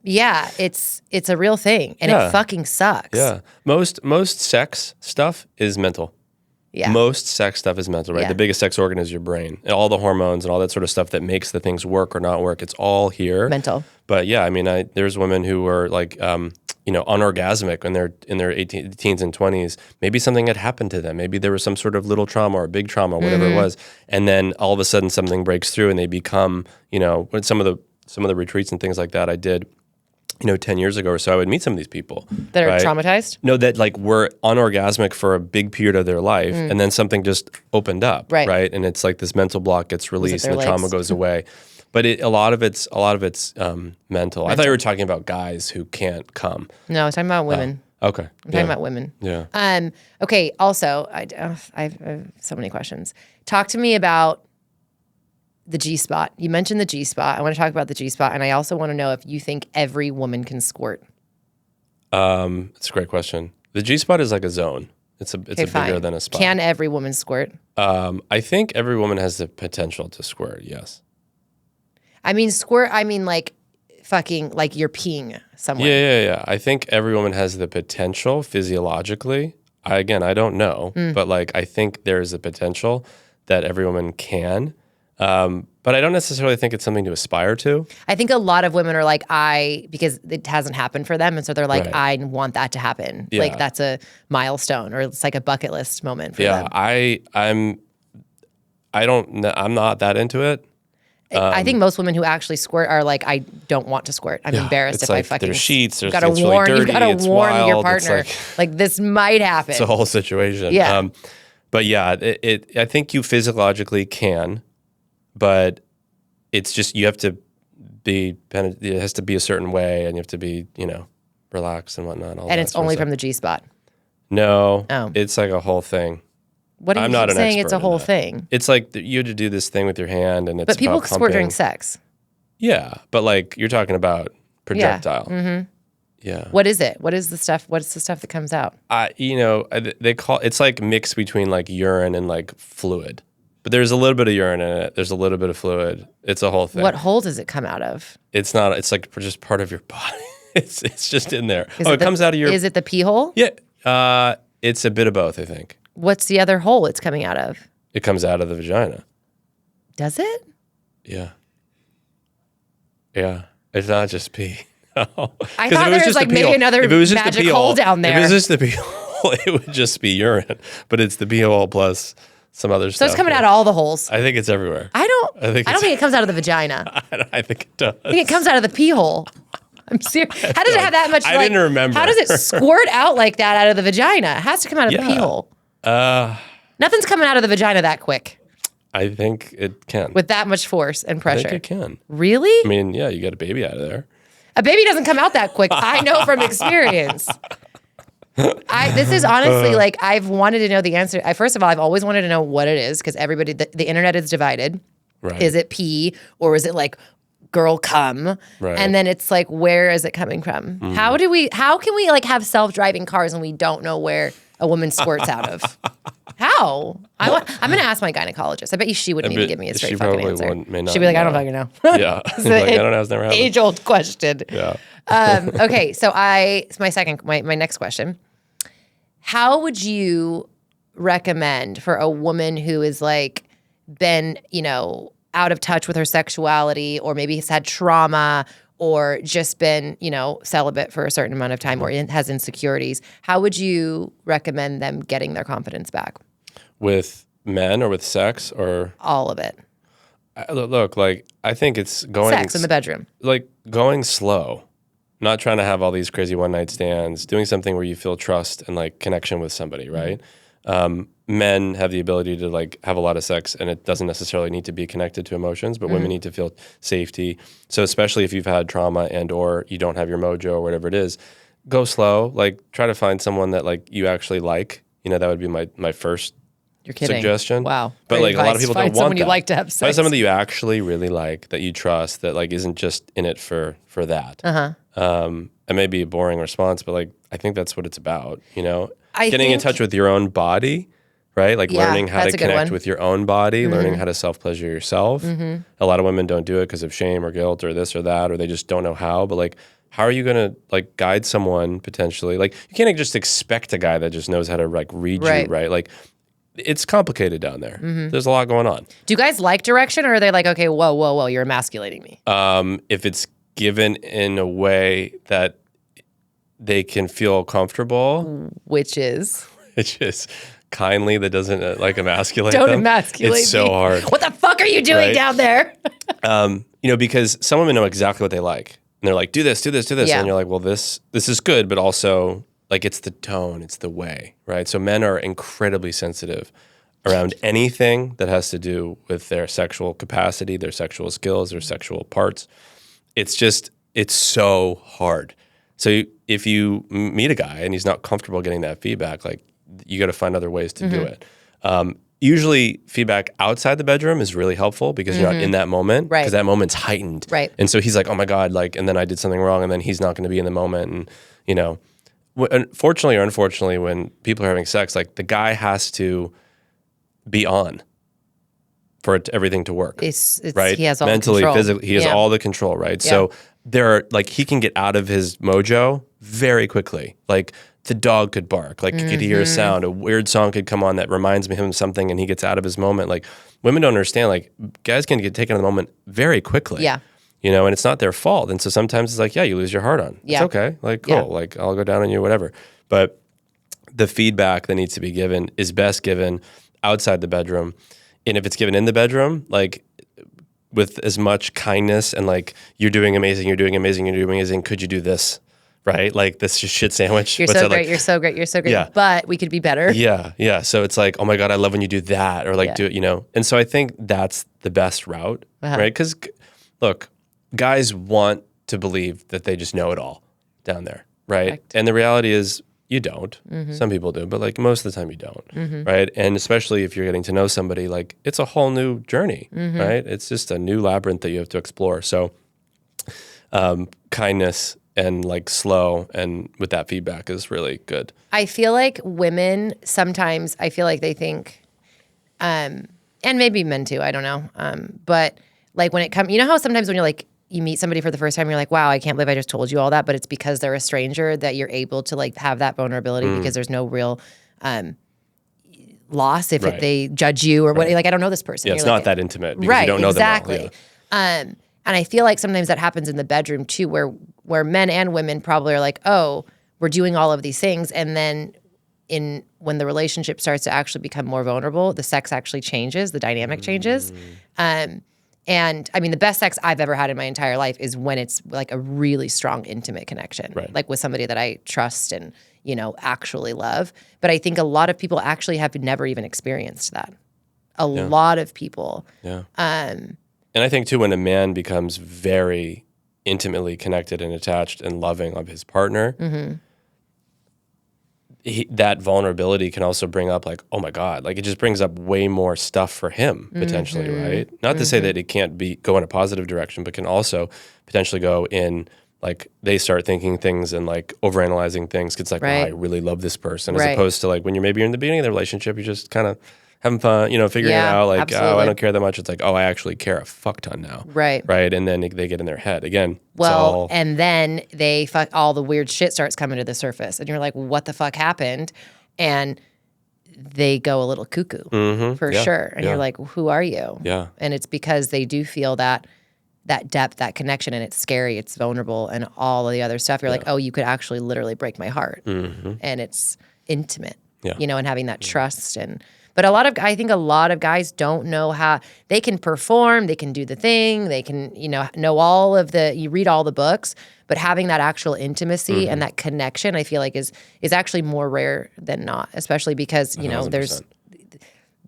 it's a real thing and it fucking sucks. Yeah. Most sex stuff is mental. Yeah. Most sex stuff is mental, right? Yeah. The biggest sex organ is your brain. And all the hormones and all that sort of stuff that makes the things work or not work. It's all here. Mental. But yeah, I mean, there's women who are like, unorgasmic when they're in their teens and 20s. Maybe something had happened to them. Maybe there was some sort of little trauma or big trauma, whatever it was. And then all of a sudden something breaks through and they become, when some of the retreats and things like that I did, 10 years ago or so, I would meet some of these people. That are traumatized? No, that like were unorgasmic for a big period of their life and then something just opened up, right? And it's like this mental block gets released and the trauma goes away. But a lot of it's mental. I thought you were talking about guys who can't come. No, I was talking about women. Okay. I'm talking about women. Yeah. Okay, also, I have so many questions. Talk to me about the G-spot. You mentioned the G-spot. I want to talk about the G-spot, and I also want to know if you think every woman can squirt. It's a great question. The G-spot is like a zone. It's bigger than a spot. Can every woman squirt? I think every woman has the potential to squirt, yes. I mean squirt, like fucking, like you're peeing somewhere. Yeah. I think every woman has the potential physiologically. I don't know, but like I think there's a potential that every woman can. But I don't necessarily think it's something to aspire to. I think a lot of women are like, because it hasn't happened for them. And so they're like, I want that to happen. Yeah. Like that's a milestone or it's like a bucket list moment for them. I'm not that into it. I think most women who actually squirt are like, I don't want to squirt. I'm embarrassed if I fucking. There's sheets. You've got to warn your partner. Like this might happen. It's a whole situation. Yeah. But yeah, I think you physiologically can, but it's just you have to be. It has to be a certain way, and you have to be, relaxed and whatnot. And it's only from the G spot. No. It's like a whole thing. What are you saying? It's a whole thing. It's like you have to do this thing with your hand, and it's. But people squirt during sex. Yeah, but like you're talking about projectile. Yeah. Mm-hmm. Yeah. What is it? What is the stuff? What's the stuff that comes out? They call it's like mixed between like urine and like fluid. But there's a little bit of urine in it. There's a little bit of fluid. It's a whole thing. What hole does it come out of? It's not. It's like just part of your body. It's just in there. It comes out of your. Is it the pee hole? Yeah. It's a bit of both, I think. What's the other hole it's coming out of? It comes out of the vagina. Does it? Yeah. Yeah. It's not just pee. No. I thought there was like maybe another magic hole down there. If it was just the pee hole, it would just be urine. But it's the pee hole plus some other stuff. So it's coming out of all the holes. I think it's everywhere. I don't think it comes out of the vagina. I think it does. I think it comes out of the pee hole. I'm serious. How does it have that much? I didn't remember. How does it squirt out like that out of the vagina? It has to come out of the pee hole. Nothing's coming out of the vagina that quick. I think it can. With that much force and pressure. I think it can. Really? I mean, yeah, you got a baby out of there. A baby doesn't come out that quick. I know from experience. This is honestly like I've wanted to know the answer. First of all, I've always wanted to know what it is because everybody, the internet is divided. Right. Is it pee or is it like girl cum? Right. And then it's like, where is it coming from? How can we like have self-driving cars and we don't know where a woman squirts out of? How? I'm going to ask my gynecologist. I bet you she wouldn't even give me a straight fucking answer. She'd be like, I don't fucking know. Yeah. Like, I don't know. It's never happened. Age-old question. Yeah. Okay. So my next question. How would you recommend for a woman who is like been, out of touch with her sexuality, or maybe has had trauma, or just been, celibate for a certain amount of time, or has insecurities? How would you recommend them getting their confidence back? With men or with sex or? All of it. Look, like, I think it's going... Sex in the bedroom. Like, going slow. Not trying to have all these crazy one-night stands. Doing something where you feel trust and, like, connection with somebody, right? Men have the ability to, like, have a lot of sex, and it doesn't necessarily need to be connected to emotions, but women need to feel safety. So especially if you've had trauma and or you don't have your mojo or whatever it is, go slow. Like, try to find someone that, like, you actually like. That would be my first suggestion. Wow. But like, a lot of people don't want someone that. You like to have sex. Find someone that you actually really like, that you trust, that like isn't just in it for that. It may be a boring response, but like, I think that's what it's about. Getting in touch with your own body, right? Like learning how to connect with your own body, learning how to self-pleasure yourself. A lot of women don't do it because of shame or guilt or this or that, or they just don't know how. But like, how are you going to like guide someone potentially? Like, you can't just expect a guy that just knows how to like read you, right? Like, it's complicated down there. There's a lot going on. Do you guys like direction, or are they like, okay, whoa, you're emasculating me? If it's given in a way that they can feel comfortable. Which is kindly, that doesn't like emasculate Don't them. emasculate It's so hard. What the fuck are you doing down there? Because some women know exactly what they like. And they're like, do this. Yeah. And you're like, well, this is good, but also... like, it's the tone, it's the way, right? So men are incredibly sensitive around anything that has to do with their sexual capacity, their sexual skills, their sexual parts. It's so hard. So if you meet a guy and he's not comfortable getting that feedback, like, you got to find other ways to do it. Usually feedback outside the bedroom is really helpful because you're not in that moment, because that moment's heightened. Right. And so he's like, oh my God, like, and then I did something wrong, and then he's not going to be in the moment. And, fortunately or unfortunately, when people are having sex, like, the guy has to be on for everything to work. It's right. He has all mentally, the control. physically, he has all the control, right? Yeah. So there are like, he can get out of his mojo very quickly. Like, the dog could bark, like, you could hear a sound, a weird song could come on that reminds him of something, and he gets out of his moment. Like, women don't understand, like, guys can get taken in the moment very quickly. Yeah. And it's not their fault. And so sometimes it's like, yeah, you lose your heart on. Yeah. It's okay. Like, cool. Yeah. Like, I'll go down on you, whatever. But the feedback that needs to be given is best given outside the bedroom. And if it's given in the bedroom, like, with as much kindness and like, you're doing amazing, could you do this? Right? Like, this shit sandwich. You're so great. You're so great. Yeah. But we could be better. Yeah. So it's like, oh my God, I love when you do that. Or like, do it, And so I think that's the best route, right? Because look, guys want to believe that they just know it all down there, right? Correct. And the reality is, you don't. Some people do, but like, most of the time you don't, right? And especially if you're getting to know somebody, like, it's a whole new journey, right? It's just a new labyrinth that you have to explore. So kindness and like slow and with that feedback is really good. I feel like women sometimes, I feel like they think, and maybe men too, I don't know, but like, when it comes, how sometimes when you're like, you meet somebody for the first time, you're like, wow, I can't believe I just told you all that. But it's because they're a stranger that you're able to like have that vulnerability because there's no real loss if they judge you or what. Like, I don't know this person. Yeah, it's not that intimate because you don't know them well. Yeah. And I feel like sometimes that happens in the bedroom too, where men and women probably are like, oh, we're doing all of these things. And then when the relationship starts to actually become more vulnerable, the sex actually changes, the dynamic changes. And I mean, the best sex I've ever had in my entire life is when it's like a really strong, intimate connection, like with somebody that I trust and, actually love. But I think a lot of people actually have never even experienced that. A lot of people. Yeah. And I think too, when a man becomes very intimately connected and attached and loving of his partner, that vulnerability can also bring up like, oh my God, like, it just brings up way more stuff for him potentially, right? Not to say that it can't go in a positive direction, but can also potentially go in, like, they start thinking things and like overanalyzing things. It's like, wow, I really love this person, as opposed to like, when maybe you're in the beginning of the relationship, you're just kind of having fun, figuring it out, like, absolutely. Oh, I don't care that much. It's like, oh, I actually care a fuck ton now. Right. And then they get in their head. Again, and then all the weird shit starts coming to the surface. And you're like, what the fuck happened? And they go a little cuckoo for sure. And you're like, who are you? Yeah. And it's because they do feel that depth, that connection, and it's scary, it's vulnerable, and all of the other stuff. You're like, oh, you could actually literally break my heart. And it's intimate, you know, and having that trust. But I think a lot of guys don't know how they can perform, they can do the thing, they can, you know all of you read all the books, but having that actual intimacy and that connection, I feel like is actually more rare than not, especially because, you know, 100%. There's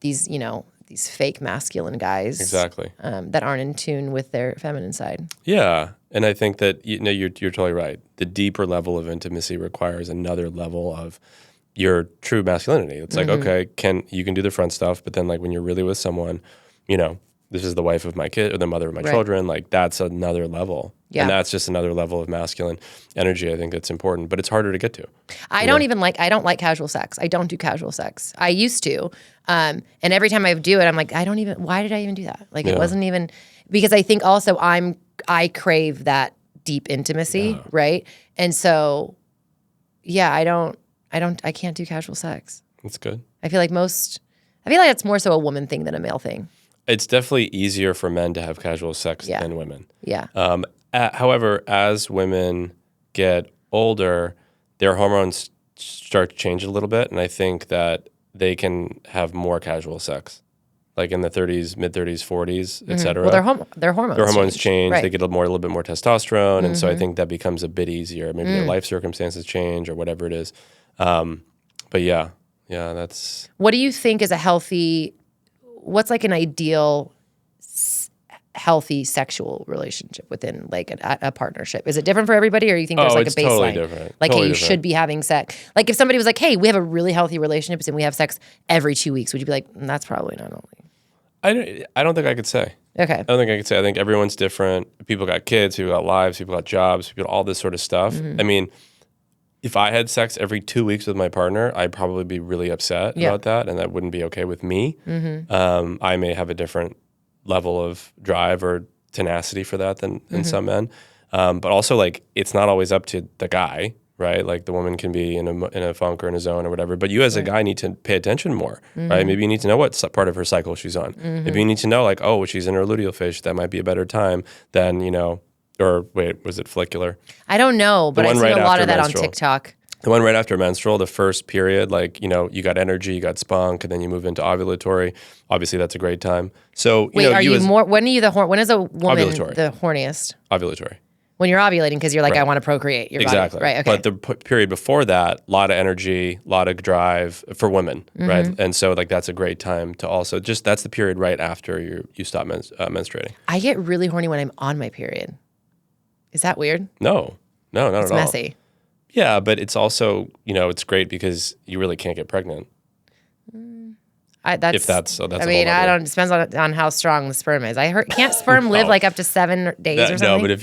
these, you know, these fake masculine guys exactly that aren't in tune with their feminine side. Yeah. And I think that, you know, you're totally right. The deeper level of intimacy requires another level of your true masculinity. It's like, okay, you can do the front stuff, but then like when you're really with someone, you know, this is the wife of my kid or the mother of my children, like that's another level. Yeah. And that's just another level of masculine energy. I think that's important, but it's harder to get to. I don't like casual sex. I don't do casual sex. I used to. And every time I do it, I'm like, why did I even do that? Like it wasn't even, because I think also I crave that deep intimacy, right? And so, yeah, I can't do casual sex. That's good. I feel like it's more so a woman thing than a male thing. It's definitely easier for men to have casual sex than women. Yeah. However, as women get older, their hormones start to change a little bit, and I think that they can have more casual sex, like in the 30s, mid-30s, 40s, et cetera. Well, their hormones change. Right. They get a little bit more testosterone, and so I think that becomes a bit easier. Maybe their life circumstances change or whatever it is. But yeah, that's... What do you think is what's like an ideal healthy sexual relationship within like a partnership? Is it different for everybody, or you think there's like a baseline? Totally different. Like, totally hey, you should be having sex. Like if somebody was like, hey, we have a really healthy relationship and we have sex every 2 weeks, would you be like, that's probably not only? I don't think I could say. Okay. I don't think I could say. I think everyone's different. People got kids, people got lives, people got jobs, people got all this sort of stuff. I mean, if I had sex every 2 weeks with my partner, I'd probably be really upset about that, and that wouldn't be okay with me. I may have a different level of drive or tenacity for that than some men. But also, like, it's not always up to the guy, right? Like, the woman can be in a funk or in a zone or whatever. But you as a guy need to pay attention more, right? Maybe you need to know what part of her cycle she's on. Maybe you need to know, like, oh, she's in her luteal phase. That might be a better time than, you know, or wait, was it follicular? I don't know, but I've seen a lot of that on TikTok. The one right after menstrual, the first period, like, you know, you got energy, you got spunk, and then you move into ovulatory. Obviously, that's a great time. So, when is a woman ovulatory. The horniest? Ovulatory. When you're ovulating, because you're like, I want to procreate your exactly. body. Right, okay. But the period before that, a lot of energy, a lot of drive for women, right? And so, like, that's a great time to also that's the period right after you stop menstruating. I get really horny when I'm on my period. Is that weird? No, not at all. It's messy. Yeah, but it's also, you know, it's great because you really can't get pregnant. It depends on how strong the sperm is. I heard, can't sperm live like up to 7 days or something? No, but if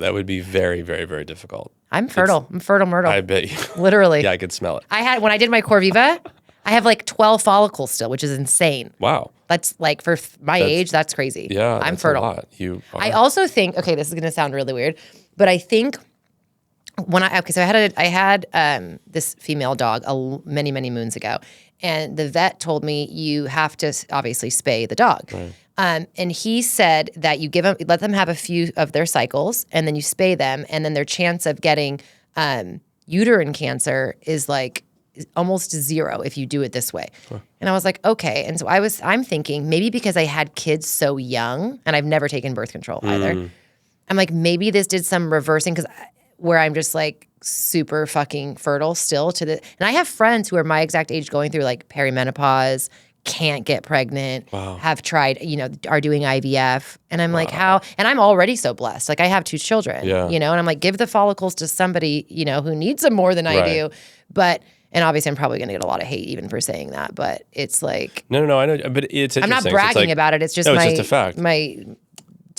that would be very, very, very difficult. I'm fertile. I'm fertile myrtle. I bet you. Literally. Yeah, I could smell it. When I did my Corviva, I have like 12 follicles still, which is insane. Wow. That's like for my age, that's crazy. Yeah, I'm fertile. A lot. I also think, okay, this is going to sound really weird, but I think I had this female dog many, many moons ago, and the vet told me you have to obviously spay the dog. Right. And he said that you let them have a few of their cycles, and then you spay them, and then their chance of getting uterine cancer is like almost zero if you do it this way. Huh. And I was like, okay. And so I'm thinking maybe because I had kids so young, and I've never taken birth control either. I'm like, maybe this did some reversing where I'm just like super fucking fertile still and I have friends who are my exact age going through like perimenopause, can't get pregnant, have tried, are doing IVF. And I'm like, how? And I'm already so blessed. Like I have 2 children, and I'm like, give the follicles to somebody, who needs them more than I do. And obviously I'm probably going to get a lot of hate even for saying that, but it's like. No, I know, but it's interesting. I'm not bragging about it. It's just it's just a fact. My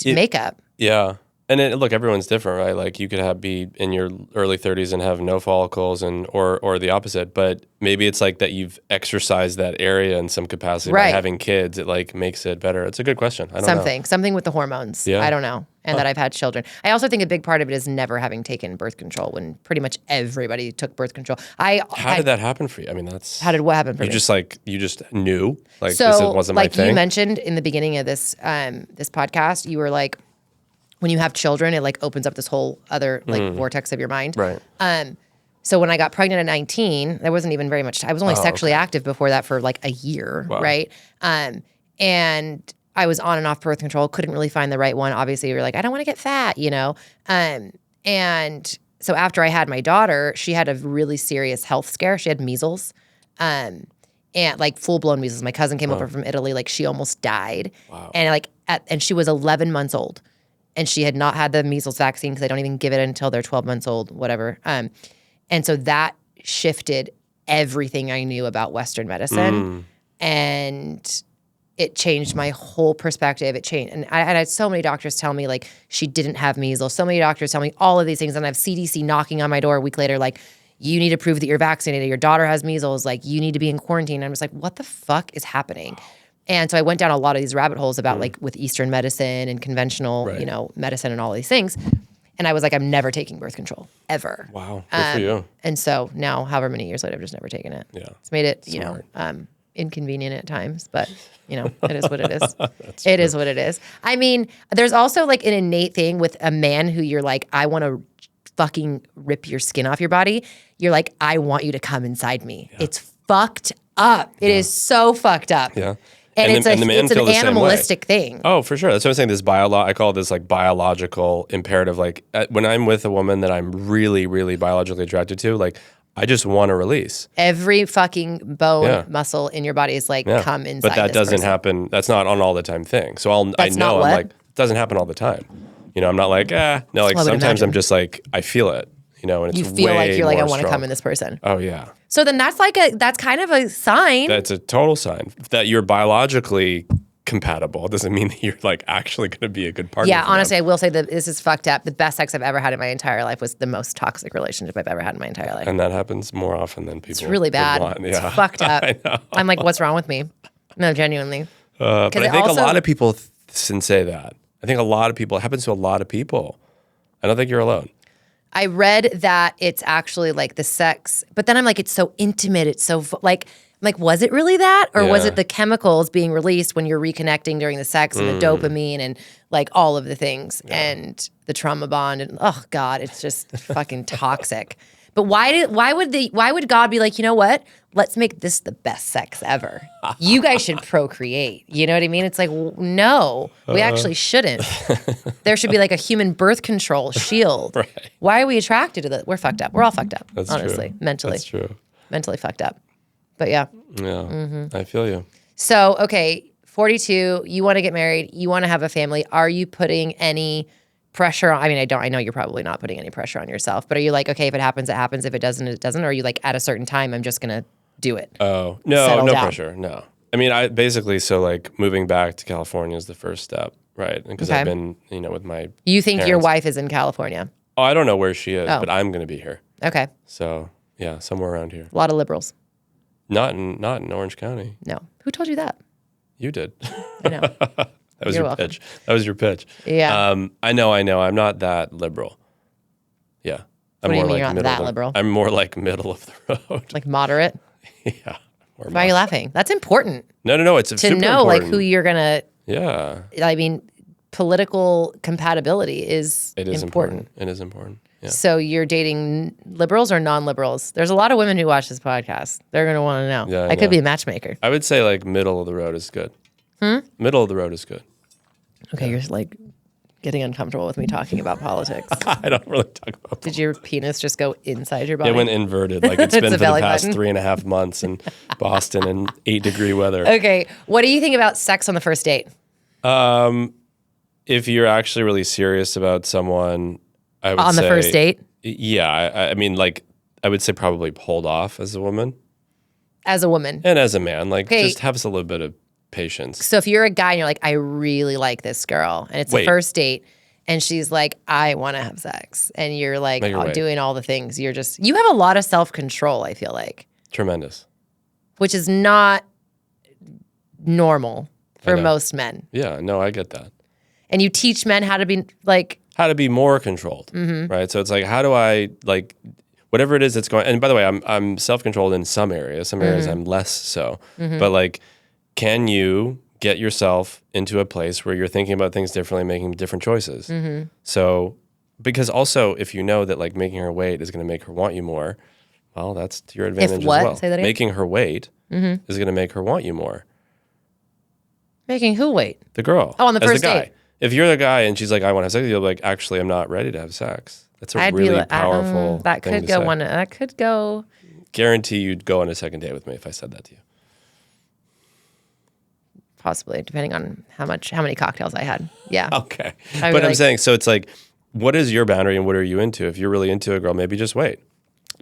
makeup. Yeah. look, everyone's different, right? Like you could be in your early 30s and have no follicles, or the opposite. But maybe it's like that you've exercised that area in some capacity by having kids. It like makes it better. It's a good question. I don't know. Something with the hormones. Yeah. I don't know. And that I've had children. I also think a big part of it is never having taken birth control when pretty much everybody took birth control. How did that happen for you? I mean, what happened for me? You just knew like so, this wasn't my thing. Like you mentioned in the beginning of this this podcast, you were like, when you have children, it like opens up this whole other like vortex of your mind. Right. So when I got pregnant at 19, there wasn't even very much time. I was only sexually active before that for like a year, right? And I was on and off birth control, couldn't really find the right one. Obviously, you were like, I don't want to get fat, you know? And so after I had my daughter, she had a really serious health scare. She had measles, and like full-blown measles. My cousin came over from Italy, like she almost died. Wow. And and she was 11 months old. And she had not had the measles vaccine because they don't even give it until they're 12 months old, whatever. And so that shifted everything I knew about Western medicine. And it changed my whole perspective. It changed. And I had so many doctors tell me, like, she didn't have measles. So many doctors tell me all of these things. And I have CDC knocking on my door a week later, like, you need to prove that you're vaccinated. Your daughter has measles. Like, you need to be in quarantine. And I'm just like, what the fuck is happening? And so I went down a lot of these rabbit holes about, like, with Eastern medicine and conventional, you know, medicine and all these things. And I was like, I'm never taking birth control, ever. Wow. Good for you. And so now, however many years later, I've just never taken it. Yeah. It's made it, you know, inconvenient at times, but you know, it is what it is. It is what it is. I mean, there's also like an innate thing with a man who you're like, I want to fucking rip your skin off your body. You're like, I want you to come inside me. Yeah. It's fucked up. It is so fucked up. Yeah. And it's an animalistic thing. Oh, for sure. That's what I'm saying. This I call this like biological imperative. Like when I'm with a woman that I'm really, really biologically attracted to, like I just want to release. Every fucking bone, muscle in your body is like, come inside. But that doesn't happen. That's not an all the time thing. So I'm like, it doesn't happen all the time. You know, I'm not like, no, like sometimes I'm just like, I feel it, you know, and it's you feel way like you're like, I want to strong. come in this person. Oh yeah. So then that's kind of a sign. That's a total sign that you're biologically compatible. It doesn't mean that you're like actually going to be a good partner. Yeah, honestly, I will say that this is fucked up. The best sex I've ever had in my entire life was the most toxic relationship I've ever had in my entire life. And that happens more often than people. It's really bad. Yeah. It's fucked up. I know. I'm like, what's wrong with me? No, genuinely. But I think a lot of people say that. I think it happens to a lot of people. I don't think you're alone. I read that it's actually like the sex, but then I'm like, it's so intimate. It's so like, was it really that? Or was it the chemicals being released when you're reconnecting during the sex and the dopamine and like all of the things and the trauma bond and oh God, it's just fucking toxic. But why would God be like, you know what? Let's make this the best sex ever. You guys should procreate. You know what I mean? It's like, no, we actually shouldn't. There should be like a human birth control shield. Right. Why are we attracted to that? We're fucked up. We're all fucked up, That's honestly, true. mentally. That's true. Mentally fucked up. But yeah. Yeah, I feel you. So, okay, 42, you want to get married, you want to have a family. Are you putting any pressure on, I know you're probably not putting any pressure on yourself, but are you like, okay, if it happens, it happens. If it doesn't, it doesn't. Or are you like, at a certain time, I'm just going to do it? Oh, no pressure. No. I mean, I basically, so like moving back to California is the first step, right? Because I've been, you know, with my You think parents. Your wife is in California? Oh, I don't know where she is, but I'm going to be here. Okay. So, yeah, somewhere around here. A lot of liberals. Not in Orange County. No. Who told you that? You did. I know. That was your pitch. That was your pitch. Yeah. I know. I'm not that liberal. Yeah. What do you mean you're not that liberal? I'm more like middle of the road. Like moderate? Yeah. Why are you laughing? That's important. No. It's to know important. like who you're gonna. Yeah. I mean, political compatibility is important. It is important. Yeah. So you're dating liberals or non-liberals? There's a lot of women who watch this podcast. They're going to want to know. Yeah, I could be a matchmaker. I would say like middle of the road is good. Middle of the road is good. Okay, you're like getting uncomfortable with me talking about politics. I don't really talk about politics. Did your penis just go inside your body? It went inverted. Like it's been for the past 3.5 months in Boston in 8-degree weather. Okay. What do you think about sex on the first date? If you're actually really serious about someone, I would say... On the first date? Yeah. I mean, like, I would say probably hold off as a woman. As a woman? And as a man. Like, just have us a little bit of patience. So if you're a guy and you're like, I really like this girl, and it's the first date, and she's like, I want to have sex. And you're like doing all the things. You have a lot of self-control, I feel like. Tremendous. Which is not normal for most men. Yeah, no, I get that. And you teach men how to be like... How to be more controlled, right? So it's like, how do I, like, whatever it is that's going... And by the way, I'm self-controlled in some areas. Some areas I'm less so. But like, can you get yourself into a place where you're thinking about things differently, making different choices? So, because also, if you know that like making her wait is going to make her want you more, well, that's to your advantage as well. Say that again? Making her wait is going to make her want you more. Making who wait? The girl. Oh, on the first date. If you're the guy and she's like, I want to have sex, you'll be like, actually, I'm not ready to have sex. That's a really powerful that thing could to go say. That could go. Guarantee you'd go on a second date with me if I said that to you. Possibly, depending on how many cocktails I had. Yeah. Okay. But I'm saying, so it's like, what is your boundary and what are you into? If you're really into a girl, maybe just wait.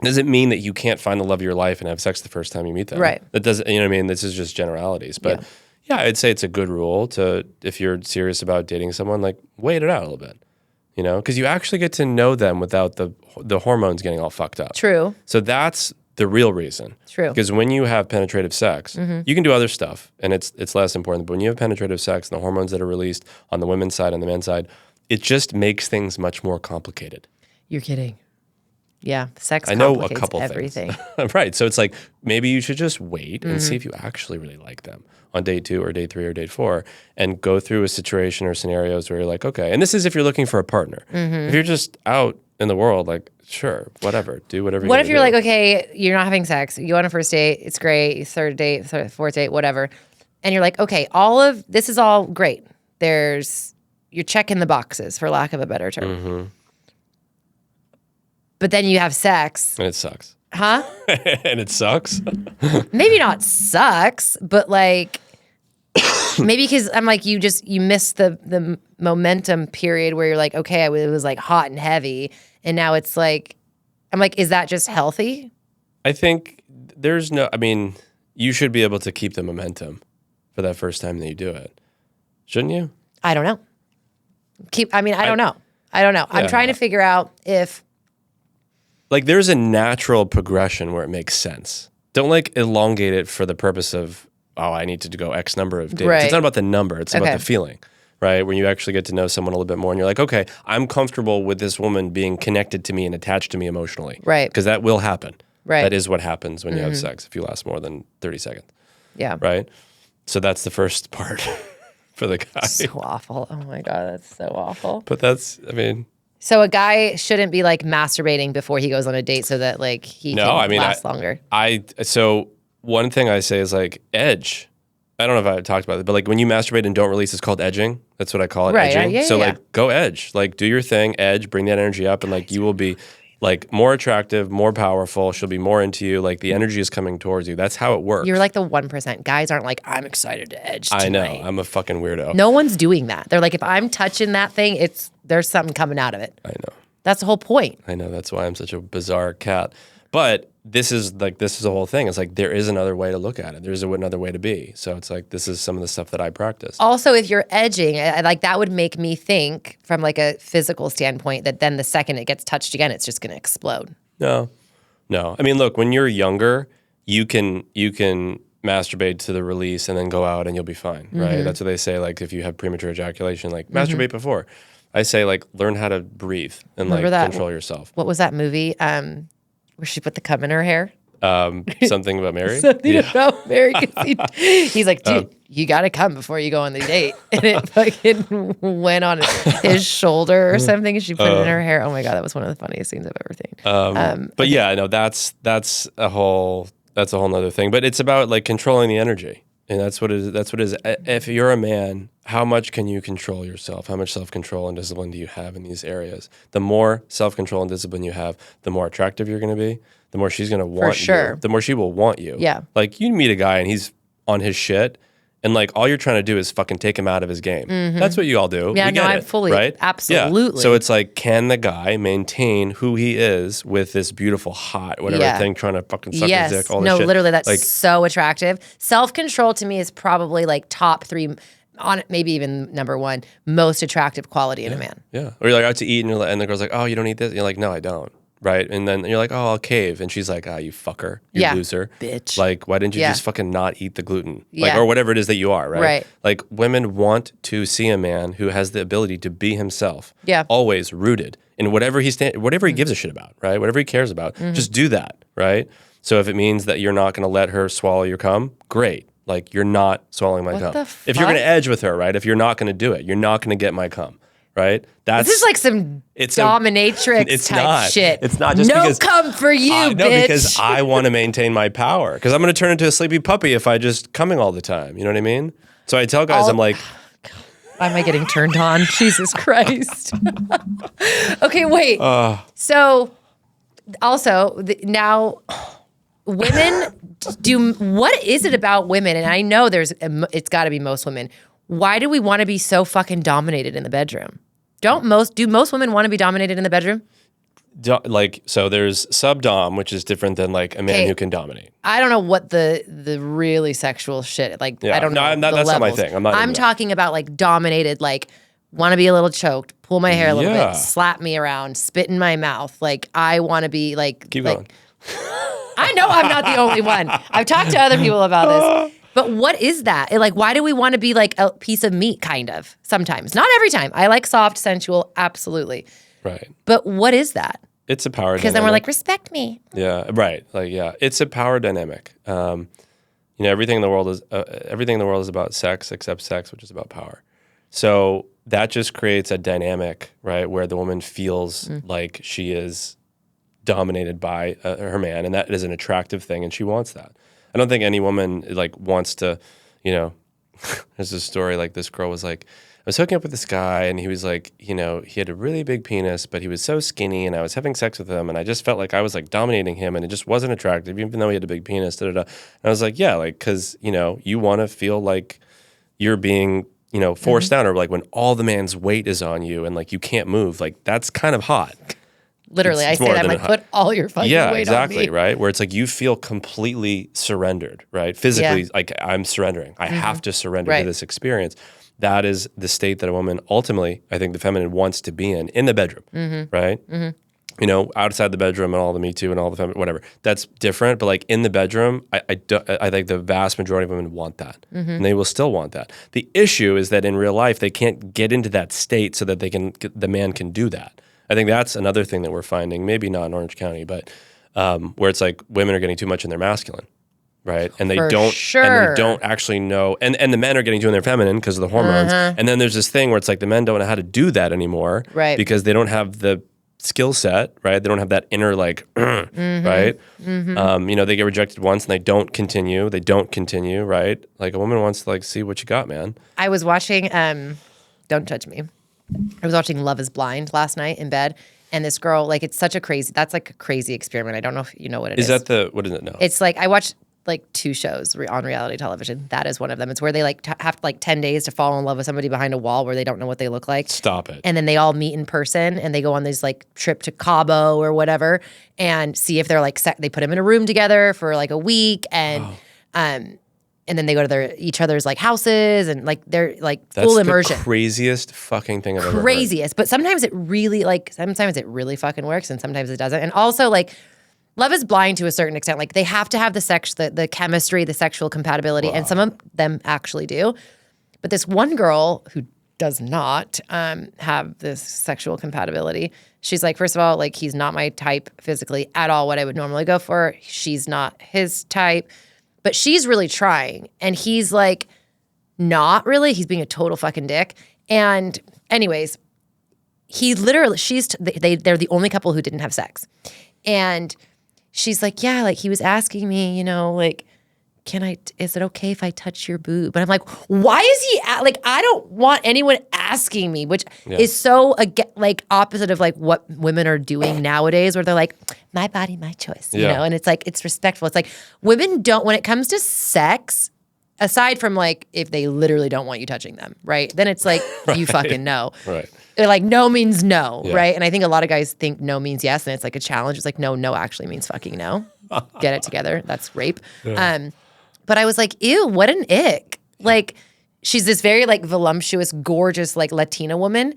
Does it mean that you can't find the love of your life and have sex the first time you meet them? Right. That doesn't, you know what I mean? This is just generalities. But yeah, I'd say it's a good rule to, if you're serious about dating someone, like wait it out a little bit, you know, because you actually get to know them without the hormones getting all fucked up. True. So that's the real reason. True. Because when you have penetrative sex, you can do other stuff and it's less important. But when you have penetrative sex and the hormones that are released on the women's side and the men's side, it just makes things much more complicated. You're kidding. Yeah, sex I know complicates a couple everything. Things. Right. So it's like maybe you should just wait and see if you actually really like them on date 2 or date 3 or date 4 and go through a situation or scenarios where you're like, okay, and this is if you're looking for a partner. If you're just out in the world, like, sure, whatever, do whatever you What if you're do. like, okay, you're not having sex, you go on a first date, it's great, third date, fourth date, whatever, and you're like, okay, all of this is all great. You're checking the boxes, for lack of a better term. But then you have sex. And it sucks. Huh? And it sucks? Maybe not sucks, but like, maybe because I'm like, you missed the momentum period where you're like, okay, it was like hot and heavy. And now it's like, I'm like, is that just healthy? I think you should be able to keep the momentum for that first time that you do it. Shouldn't you? I don't know. I don't know. Yeah. I'm trying to figure out if... Like there's a natural progression where it makes sense. Don't like elongate it for the purpose of, I need to go X number of dates. Right. It's not about the number. It's about the feeling, right? When you actually get to know someone a little bit more and you're like, okay, I'm comfortable with this woman being connected to me and attached to me emotionally. Right. Because that will happen. Right. That is what happens when you have sex if you last more than 30 seconds. Yeah. Right? So that's the first part for the guy. So awful. Oh my God, that's so awful. But So a guy shouldn't be like masturbating before he goes on a date so that like he can last longer. So one thing I say is like edge. I don't know if I talked about it, but like when you masturbate and don't release, it's called edging. That's what I call it, edging. Yeah, so like go edge, like do your thing, edge, bring that energy up, and like you will be like more attractive, more powerful. She'll be more into you. Like the energy is coming towards you. That's how it works. You're like the 1%. Guys aren't like, I'm excited to edge tonight. I know. I'm a fucking weirdo. No one's doing that. They're like, if I'm touching that thing, there's something coming out of it. I know. That's the whole point. I know. That's why I'm such a bizarre cat. But this is the whole thing. It's like there is another way to look at it. There's another way to be. So it's like this is some of the stuff that I practice. Also, if you're edging, like that would make me think from like a physical standpoint that then the second it gets touched again, it's just going to explode. No. I mean, look, when you're younger, you can masturbate to the release and then go out and you'll be fine, right? That's what they say. Like if you have premature ejaculation, like masturbate before. I say like learn how to breathe and like control yourself. What was that movie? Where she put the cum in her hair? Something about Mary? Something about Mary. He's like, dude, you got to come before you go on the date. And it fucking went on his shoulder or something. And she put it in her hair. Oh my God, that was one of the funniest scenes I've ever seen. But yeah, no, that's a whole nother thing. But it's about like controlling the energy. And that's what it is. If you're a man, how much can you control yourself? How much self-control and discipline do you have in these areas? The more self-control and discipline you have, the more attractive you're going to be, the more she's going to want you, the more she will want you. Yeah. Like you meet a guy and he's on his shit and like all you're trying to do is fucking take him out of his game. That's what you all do. Yeah, I'm fully, right? Absolutely. Yeah. So it's like, can the guy maintain who he is with this beautiful, hot, whatever thing trying to fucking suck his dick, all this shit? Literally, that's like, so attractive. Self-control to me is probably like top 3 on maybe even number one, most attractive quality in a man. Yeah. Or you're like out to eat and the girl's like, oh, you don't eat this? And you're like, no, I don't. Right. And then you're like, oh, I'll cave. And she's like, you fucker, you loser. Bitch. Like, why didn't you just fucking not eat the gluten? Like, Yeah. or whatever it is that you are, right? Right. Like, women want to see a man who has the ability to be himself. Yeah. Always rooted in whatever he gives a shit about, right? Whatever he cares about, just do that, right? So if it means that you're not going to let her swallow your cum, great. Like, you're not swallowing my cum. If you're going to edge with her, right? If you're not going to do it, you're not going to get my cum. Right? This is like some dominatrix type shit. It's not just no because come for you, bitch. No, because I want to maintain my power. Because I'm going to turn into a sleepy puppy if I just coming all the time. You know what I mean? So I tell guys, I'm like, why am I getting turned on? Jesus Christ. Okay, wait. So also now women what is it about women? And I know it's got to be most women. Why do we want to be so fucking dominated in the bedroom? Do most women want to be dominated in the bedroom? So there's sub-dom, which is different than like a man who can dominate. I don't know what the really sexual shit, like, I don't know. That's not my thing. I'm talking about like dominated, like want to be a little choked, pull my hair a little bit, slap me around, spit in my mouth. Like, I want to be like. Keep going. I know I'm not the only one. I've talked to other people about this. But what is that? Like, why do we want to be like a piece of meat, kind of, sometimes? Not every time. I like soft, sensual, absolutely. Right. But what is that? It's a power dynamic. Because then we're like, respect me. Yeah, right. Like, yeah, it's a power dynamic. Everything in the world is about sex except sex, which is about power. So that just creates a dynamic, right, where the woman feels like she is dominated by her man, and that is an attractive thing, and she wants that. I don't think any woman like wants to, there's this story like this girl was like, I was hooking up with this guy and he was like, he had a really big penis, but he was so skinny and I was having sex with him and I just felt like I was like dominating him and it just wasn't attractive, even though he had a big penis, And I was like, yeah, like, cause you want to feel like you're being, forced down, or like when all the man's weight is on you and like you can't move, like that's kind of hot. Literally, I say that, I'm like, put all your fucking weight on me. Yeah, exactly, right? Where it's like you feel completely surrendered, right? Physically, like I'm surrendering. I have to surrender to this experience. That is the state that a woman ultimately, I think the feminine wants to be in the bedroom, right? Outside the bedroom and all the Me Too and all the feminine, whatever. That's different, but like in the bedroom, I think the vast majority of women want that, and they will still want that. The issue is that in real life, they can't get into that state so that the man can do that. I think that's another thing that we're finding, maybe not in Orange County, but where it's like women are getting too much in their masculine, right? And they don't actually know, and the men are getting too in their feminine because of the hormones. And then there's this thing where it's like the men don't know how to do that anymore, right? Because they don't have the skill set, right? They don't have that inner like, right? They get rejected once and they don't continue, right? Like a woman wants to like see what you got, man. I was watching, don't judge me. I was watching Love is Blind last night in bed, and this girl, like, that's like a crazy experiment. I don't know if you know what it is. Is that what is it now? It's like, I watched like 2 shows on reality television. That is one of them. It's where they like have like 10 days to fall in love with somebody behind a wall where they don't know what they look like. Stop it. And then they all meet in person and they go on this like trip to Cabo or whatever and see if they're like, they put them in a room together for like a week and then they go to each other's like houses and like they're like full immersion. That's the craziest fucking thing I've ever heard. Craziest. But sometimes it really fucking works and sometimes it doesn't. And also like Love is Blind to a certain extent. Like they have to have the chemistry, the sexual compatibility, and some of them actually do. But this one girl who does not have this sexual compatibility, she's like, first of all, like he's not my type physically at all, what I would normally go for. She's not his type. But she's really trying. And he's like, not really. He's being a total fucking dick. And anyways, he literally, they're the only couple who didn't have sex. And she's like, yeah, like he was asking me, like, is it okay if I touch your boob? And I'm like, why is he, like, I don't want anyone asking me, which is so, like, opposite of, like, what women are doing nowadays, where they're like, my body, my choice, you know? And it's like, it's respectful. It's like, women don't, when it comes to sex, aside from, like, if they literally don't want you touching them, right? Then it's like, you fucking know. Right. They're like, no means no, right? And I think a lot of guys think no means yes, and it's like a challenge. It's like, no actually means fucking no. Get it together. That's rape. But I was like, ew, what an ick. Like, she's this very like voluptuous, gorgeous, like Latina woman.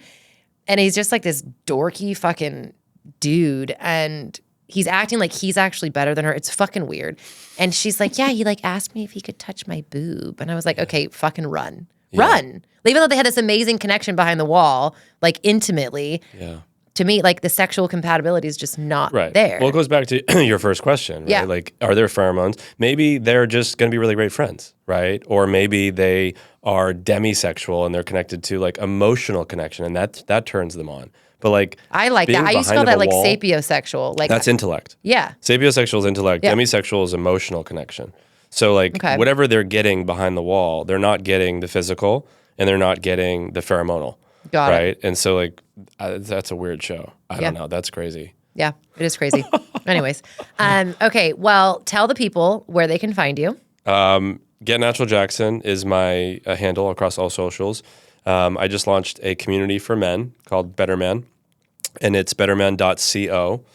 And he's just like this dorky fucking dude. And he's acting like he's actually better than her. It's fucking weird. And she's like, yeah, he like asked me if he could touch my boob. And I was like, okay, fucking run. Run. Even though they had this amazing connection behind the wall, like intimately. Yeah. To me, like the sexual compatibility is just not there. Well, it goes back to your first question, right? Yeah. Like, are there pheromones? Maybe they're just going to be really great friends, right? Or maybe they are demisexual and they're connected to like emotional connection, and that turns them on. But like, I like that. I used to call that like sapiosexual. Like that's intellect. Yeah. Sapiosexual is intellect. Yeah. Demisexual is emotional connection. So like, whatever they're getting behind the wall, they're not getting the physical and they're not getting the pheromonal. Got it. And so like, that's a weird show. I don't know. That's crazy. Yeah, it is crazy. Anyways. Okay. Well, tell the people where they can find you. Get Natural Jackson is my handle across all socials. I just launched a community for men called Better Men, and it's bettermen.co.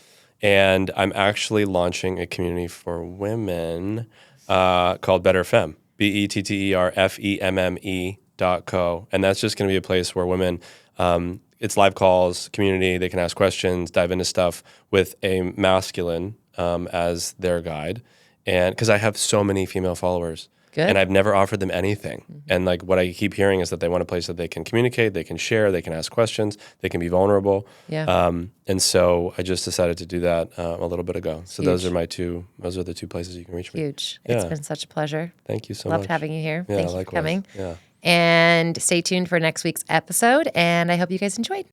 And I'm actually launching a community for women called Better Femme, BetterFemme.co. And that's just going to be a place where women, it's live calls, community, they can ask questions, dive into stuff with a masculine as their guide. And because I have so many female followers. Good. And I've never offered them anything. Mm-hmm. And like what I keep hearing is that they want a place that they can communicate, they can share, they can ask questions, they can be vulnerable. Yeah. And so I just decided to do that a little bit ago. So Huge. those are the two places you can reach me. Huge. Yeah. It's been such a pleasure. Thank you so much. Loved having you here. Yeah, Thank you likewise. for coming. Yeah. And stay tuned for next week's episode. And I hope you guys enjoyed.